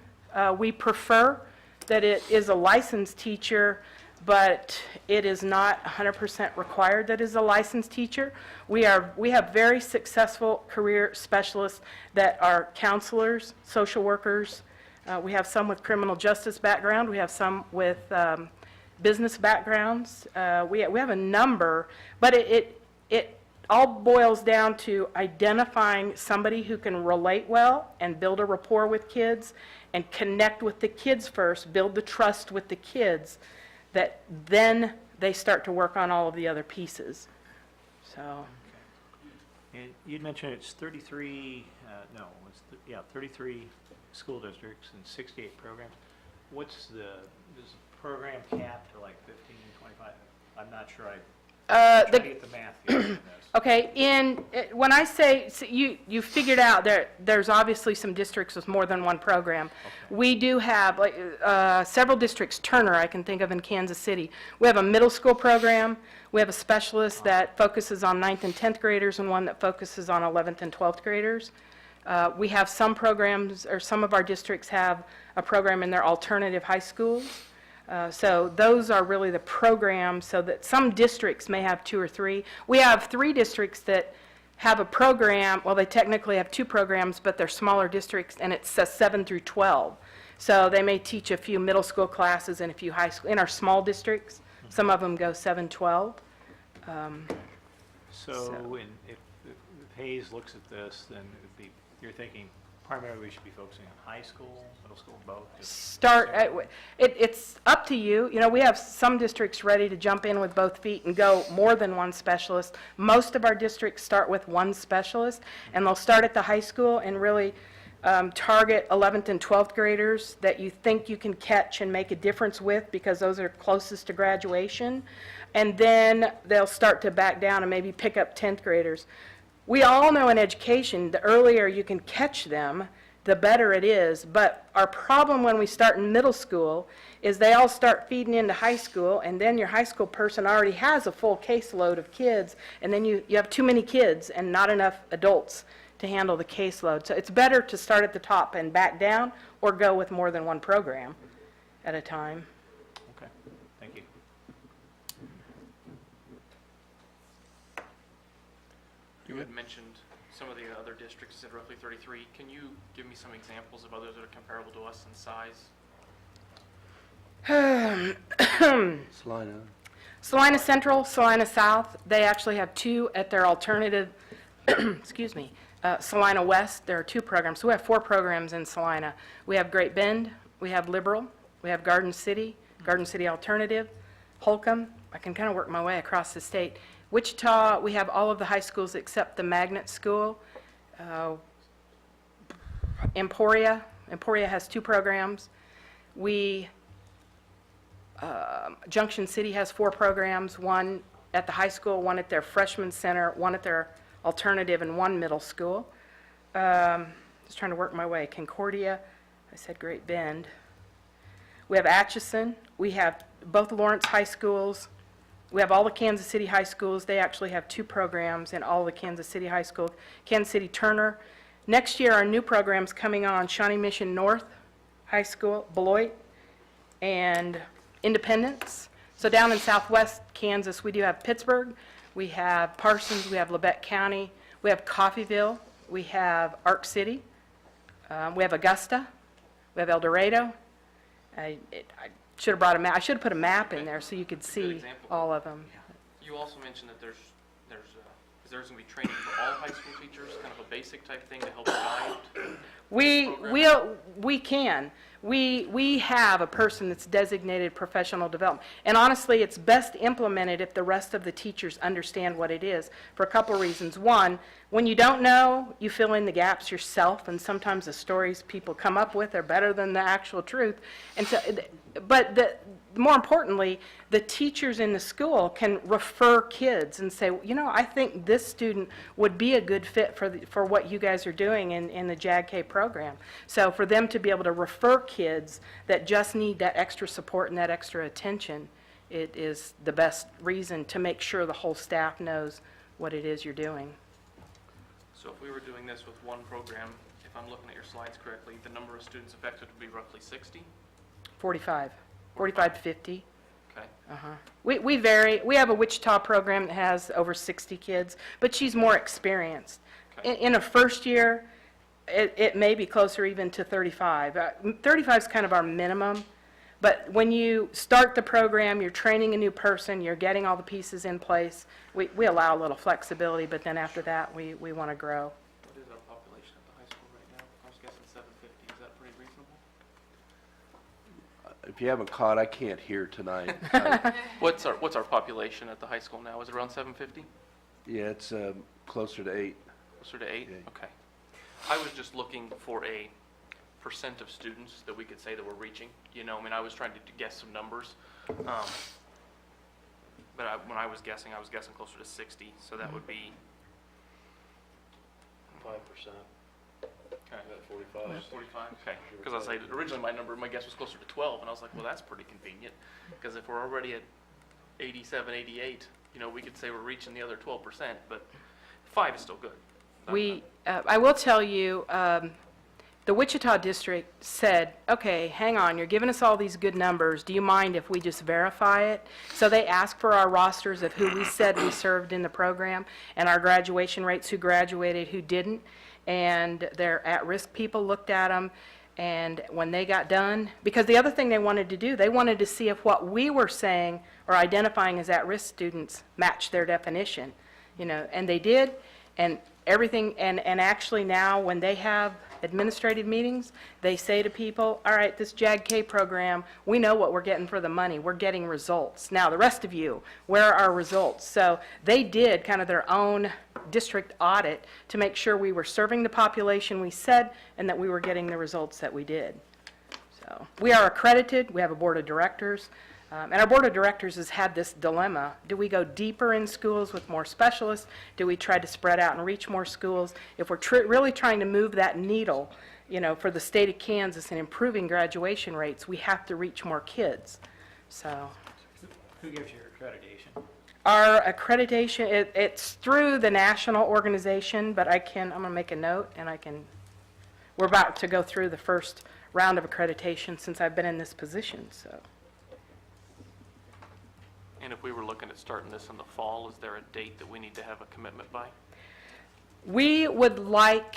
We prefer that it is a licensed teacher, but it is not 100% required that it is a licensed teacher. We have very successful career specialists that are counselors, social workers. We have some with criminal justice background. We have some with business backgrounds. We have a number, but it all boils down to identifying somebody who can relate well and build a rapport with kids and connect with the kids first, build the trust with the kids, that then they start to work on all of the other pieces. So, And you'd mentioned it's 33, 33 school districts and 68 programs. What's is the program capped to like 15, 25? I'm not sure. I'm trying to get the math here on this. okay, when I say, so you figured out there's obviously some districts with more than one program. Okay. We do have several districts, Turner I can think of in Kansas City. We have a middle school program. We have a specialist that focuses on 9th and 10th graders and one that focuses on 11th and 12th graders. We have some programs, or some of our districts have a program in their alternative high schools. So those are really the programs, so that some districts may have 2 or 3. We have 3 districts that have a program, well, they technically have 2 programs, but they're smaller districts, and it's 7 through 12. So they may teach a few middle school classes and a few high school, in our small districts. Some of them go 7-12. If Haze looks at this, then it would be, you're thinking primarily we should be focusing on high school, middle school, both? It's up to you. You know, we have some districts ready to jump in with both feet and go more than one specialist. Most of our districts start with one specialist, and they'll start at the high school and really target 11th and 12th graders that you think you can catch and make a difference with, because those are closest to graduation. And then they'll start to back down and maybe pick up 10th graders. We all know in education, the earlier you can catch them, the better it is. But our problem when we start in middle school is they all start feeding into high school, and then your high school person already has a full caseload of kids, and then you have too many kids and not enough adults to handle the caseload. So it's better to start at the top and back down, or go with more than one program at a time. Okay, thank you. You had mentioned some of the other districts, you said roughly 33. Can you give me some examples of others that are comparable to us in size? Salina Central, Salina South, they actually have 2 at their alternative, excuse me, Salina West, there are 2 programs. So we have 4 programs in Salina. We have Great Bend, we have Liberal, we have Garden City Alternative, Holcomb. I can kind of work my way across the state. Wichita, we have all of the high schools except the magnet school. Emporia has 2 programs. Junction City has 4 programs, 1 at the high school, 1 at their freshman center, 1 at their alternative, and 1 middle school. Just trying to work my way. Concordia, I said Great Bend. We have Atchison. We have both Lawrence high schools. We have all the Kansas City high schools. They actually have 2 programs in all the Kansas City high schools. Kansas City Turner. Next year, our new program's coming on: Shawnee Mission North High School, Beloit, and Independence. So down in southwest Kansas, we do have Pittsburgh, we have Parsons, we have Labette County, we have Coffeyville, we have Ark City, we have Augusta, we have El Dorado. I should have brought a map. I should have put a map in there so you could see all of them. You also mentioned that there's going to be training for all high school teachers, kind of a basic type thing to help guide. We can. we have a person that's designated professional development. And honestly, it's best implemented if the rest of the teachers understand what it is for a couple reasons. One, when you don't know, you fill in the gaps yourself, and sometimes the stories people come up with are better than the actual truth. And so, more importantly, the teachers in the school can refer kids and say, you know, I think this student would be a good fit for what you guys are doing in the JAG-K program. So for them to be able to refer kids that just need that extra support and that extra attention, it is the best reason to make sure the whole staff knows what it is you're doing. So if we were doing this with one program, if I'm looking at your slides correctly, the number of students affected would be roughly 60? 45 to 50. Okay. We vary. We have a Wichita program that has over 60 kids, but she's more experienced. Okay. In a first year, it may be closer even to 35. 35 is kind of our minimum, but when you start the program, you're training a new person, you're getting all the pieces in place, we allow a little flexibility, but then after that, we want to grow. What is our population at the high school right now? I was guessing 750. Is that pretty reasonable? If you haven't caught, I can't hear tonight. What's our population at the high school now? Is it around 750? Yeah, it's closer to 8. Closer to 8? Yeah. Okay. I was just looking for a percent of students that we could say that we're reaching. You know, I mean, I was trying to guess some numbers. But when I was guessing closer to 60. So that would be 5%. okay. About 45. 45. Okay. Because I was like, originally my guess was closer to 12, and I was like, well, that's pretty convenient. Because if we're already at 87, 88, you know, we could say we're reaching the other 12%. But 5 is still good. I will tell you, the Wichita district said, okay, hang on, you're giving us all these good numbers. Do you mind if we just verify it? So they asked for our rosters of who we said we served in the program and our graduation rates, who graduated, who didn't. And their at-risk people looked at them. And when they got done, because the other thing they wanted to do, they wanted to see if what we were saying or identifying as at-risk students matched their definition, you know, and they did. And everything, and actually now when they have administrative meetings, they say to people, all right, this JAG-K program, we know what we're getting for the money. We're getting results. Now, the rest of you, where are our results? So they did kind of their own district audit to make sure we were serving the population we said and that we were getting the results that we did. So we are accredited. We have a board of directors. And our board of directors has had this dilemma. Do we go deeper in schools with more specialists? Do we try to spread out and reach more schools? If we're really trying to move that needle, you know, for the state of Kansas and improving graduation rates, we have to reach more kids. So Who gives you your accreditation? our accreditation, it's through the national organization, but I'm going to make a note, and we're about to go through the first round of accreditation since I've been in this position, so. And if we were looking at starting this in the fall, is there a date that we need to have a commitment by? We would like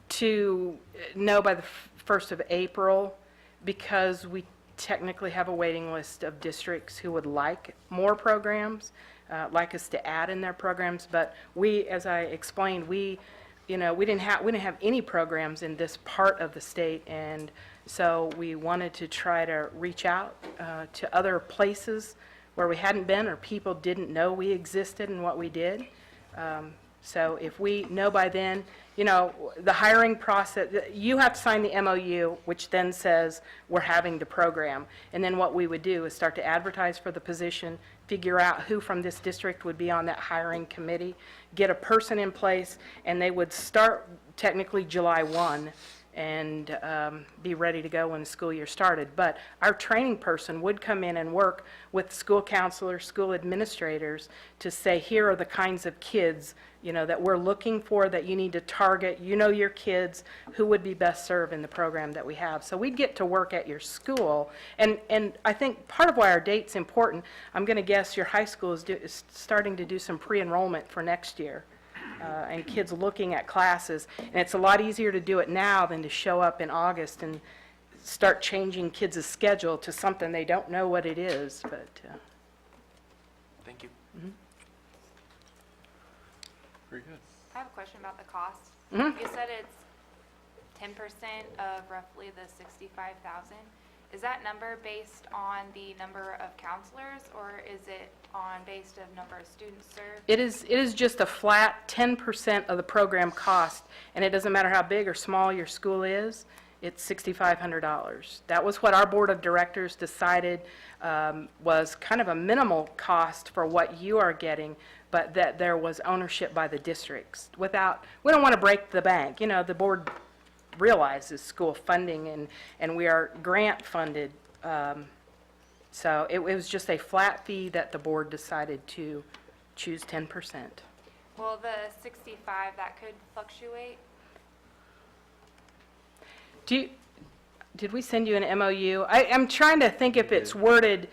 to know by the 1st of April, because we technically have a waiting list of districts who would like more programs, like us to add in their programs. But we, as I explained, we didn't have any programs in this part of the state, and so we wanted to try to reach out to other places where we hadn't been or people didn't know we existed and what we did. So if we know by then, you know, the hiring process, you have to sign the MOU, which then says we're having the program. And then what we would do is start to advertise for the position, figure out who from this district would be on that hiring committee, get a person in place, and they would start technically July 1 and be ready to go when the school year started. But our training person would come in and work with school counselors, school administrators to say, here are the kinds of kids, you know, that we're looking for, that you need to target. You know your kids, who would be best served in the program that we have. So we'd get to work at your school. And I think part of why our date's important, I'm going to guess your high school is starting to do some pre-enrollment for next year. And kids looking at classes. And it's a lot easier to do it now than to show up in August and start changing kids' schedule to something they don't know what it is. But Thank you. Very good. I have a question about the cost. Mhm. You said it's 10% of roughly the 65,000. Is that number based on the number of counselors, or is it based of number of students served? It is just a flat 10% of the program cost, and it doesn't matter how big or small your school is, it's $6,500. That was what our board of directors decided was kind of a minimal cost for what you are getting, but that there was ownership by the districts. We don't want to break the bank. You know, the board realizes school funding, and we are grant funded. So it was just a flat fee that the board decided to choose 10%. Well, the 65, that could fluctuate. Did we send you an MOU? I'm trying to think if it's worded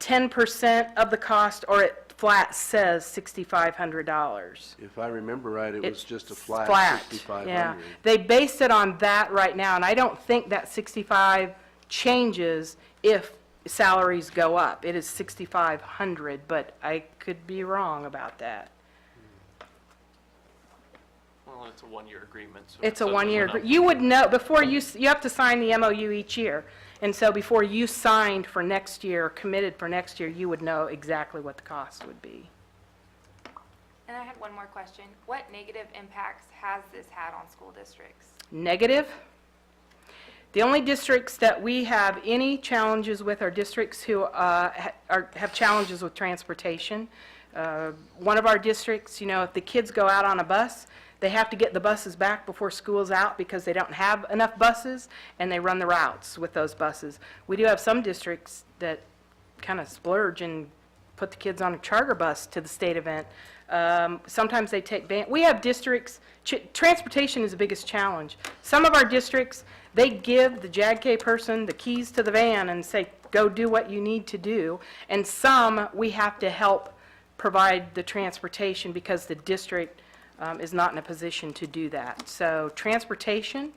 10% of the cost or it flat says $6,500. If I remember right, it It's was just a flat Yeah. 6,500. They based it on that right now, and I don't think that 65 changes if salaries go up. It is 6,500, but I could be wrong about that. Well, it's a one-year agreement, so. It's a so it one-year, went up. you would know, before you have to sign the MOU each year. And so before you signed for next year, committed for next year, you would know exactly what the cost would be. And I had one more question. What negative impacts has this had on school districts? Negative. The only districts that we have any challenges with are districts who have challenges with transportation. One of our districts, you know, if the kids go out on a bus, they have to get the buses back before school's out because they don't have enough buses, and they run the routes with those buses. We do have some districts that kind of splurge and put the kids on a charter bus to the state event. Sometimes they take van. We have districts, transportation is the biggest challenge. Some of our districts, they give the JAG-K person the keys to the van and say, go do what you need to do. And some, we have to help provide the transportation because the district is not in a position to do that. So transportation,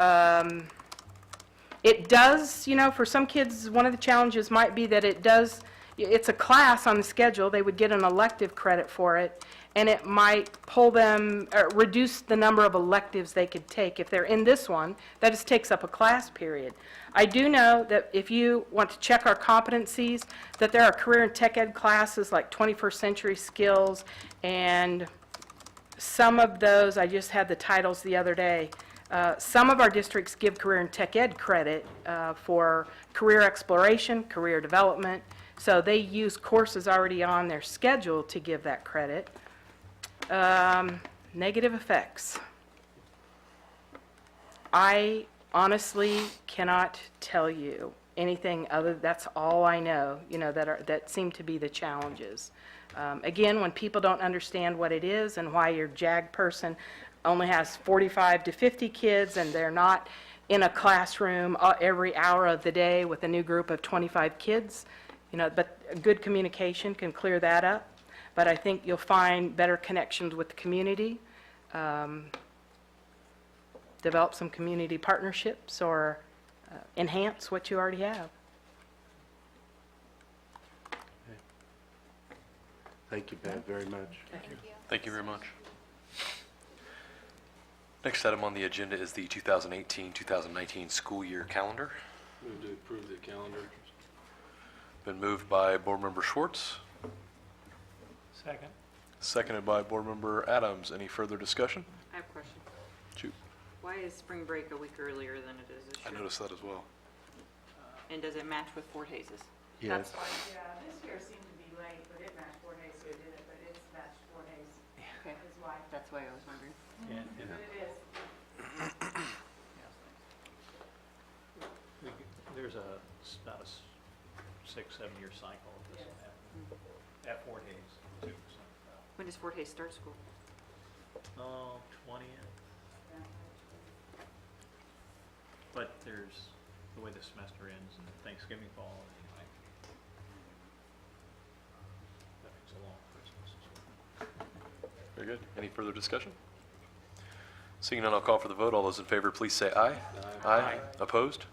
it does, you know, for some kids, one of the challenges might be that it's a class on the schedule, they would get an elective credit for it, and it might pull them, reduce the number of electives they could take. If they're in this one, that just takes up a class period. I do know that if you want to check our competencies, that there are career and tech ed classes like 21st century skills, and some of those, I just had the titles the other day, some of our districts give career and tech ed credit for career exploration, career development, so they use courses already on their schedule to give that credit. Negative effects. I honestly cannot tell you anything other, that's all I know, you know, that seem to be the challenges. Again, when people don't understand what it is and why your JAG person only has 45 to 50 kids and they're not in a classroom every hour of the day with a new group of 25 kids, you know, but good communication can clear that up. But I think you'll find better connections with the community, develop some community partnerships, or enhance what you already have. Thank you, Beth, very much. Thank you. Thank you very much. Next item on the agenda is the 2018-2019 school year calendar. Move to approve the calendar. Been moved by Board Member Schwartz, Second. seconded by Board Member Adams. Any further discussion? I have a question. Shoot. Why is spring break a week earlier than it is this I year? noticed that as well. And does it match with Fort Haze's? Yes. Yeah, this year seemed to be late, but it matched Fort Hays, so it did it, but it's matched Fort Hays Okay, is why. that's why I was wondering. Yeah, But it is. there's about a 6-7 year cycle of this Yes. happening at Fort Hays too. When does Fort Hays start school? So, 20th. But there's the way the semester ends and Thanksgiving fall anyway. That makes a long Christmas as well. Very good. Any further discussion? Seeing none, I'll call for the vote. All those in favor, please say aye. Aye. Opposed?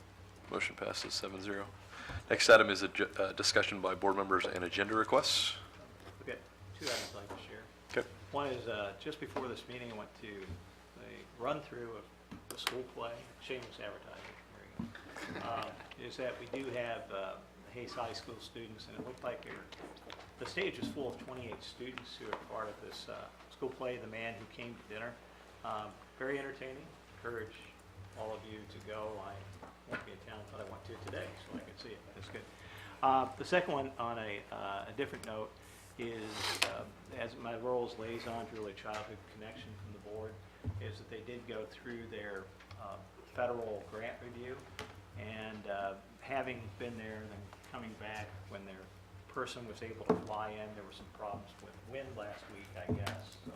Motion passes 7-0. Next item is a discussion by board members and agenda requests. Okay, 2 items I'd like to share. Okay. One is, just before this meeting, I went to a run-through of the school play, shameless advertising, there you go, is that we do have Haze High School students, and it looked like the stage was full of 28 students who are part of this school play, The Man Who Came to Dinner. Very entertaining. Encourage all of you to go. I won't be in town, but I went to today, so I can see it. That's good. The second one, on a different note, is as my role as liaison to Early Childhood Connection from the board, is that they did go through their federal grant review, and having been there and then coming back when their person was able to fly in, there were some problems with wind last week, I guess, so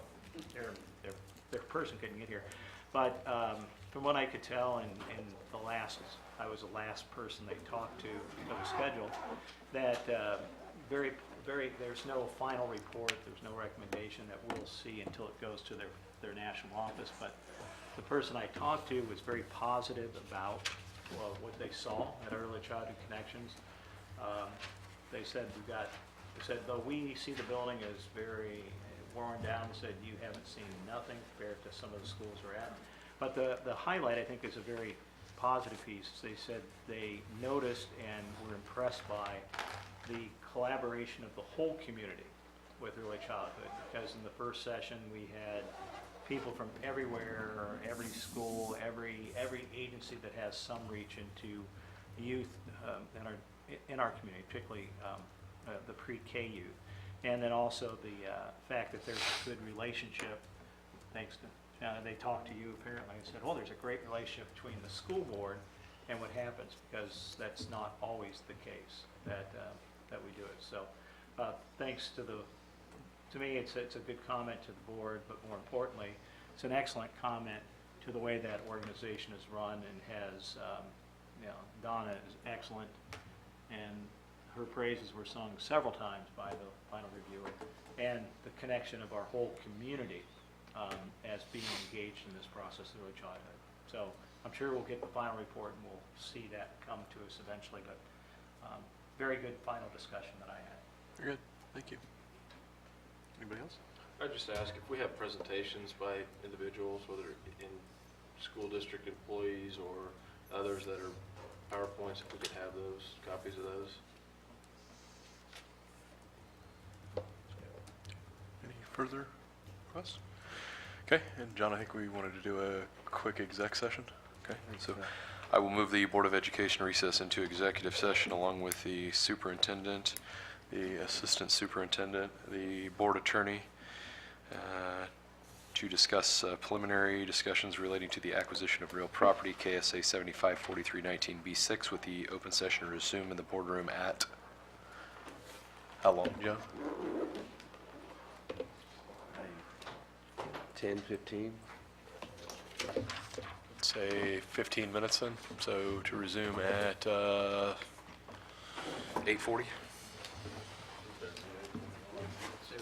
their person couldn't get here. But from what I could tell, I was the last person they talked to because of schedule, that there's no final report, there's no recommendation that we'll see until it goes to their national office. But the person I talked to was very positive about what they saw at Early Childhood Connections. They said though we see the building as very worn down, said you haven't seen nothing compared to some of the schools we're at. But the highlight, I think, is a very positive piece. They said they noticed and were impressed by the collaboration of the whole community with early childhood, because in the first session we had people from everywhere, every school, every agency that has some reach into youth in our community, particularly the pre-K youth. And then also the fact that there's a good relationship, thanks to, they talked to you apparently and said, well, there's a great relationship between the school board and what happens, because that's not always the case that we do it. So thanks to me, it's a good comment to the board, but more importantly, it's an excellent comment to the way that organization is run and has, Donna is excellent, and her praises were sung several times by the final reviewer, and the connection of our whole community as being engaged in this process of early childhood. So I'm sure we'll get the final report and we'll see that come to us eventually, but very good final discussion that I had. Very good. Thank you. Anybody else? I'd just ask if we have presentations by individuals, whether in school district employees or others that are PowerPoints, if we could have those, copies of those. Any further requests? Okay, and John, I think we wanted to do a quick exec session. Okay, and so I will move the Board of Education recess into executive session along with the superintendent, the assistant superintendent, the board attorney, to discuss preliminary discussions relating to the acquisition of real property, KSA 754319B6, with the open session resume in the boardroom at, how long, John? 10, 15? Say 15 minutes then, so to resume at 8:40?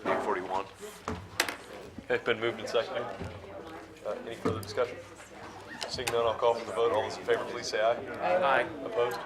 8:41. Okay, been moved and seconded. Any further discussion? Seeing none, I'll call for the vote. All those in favor, please say aye. Aye. Opposed?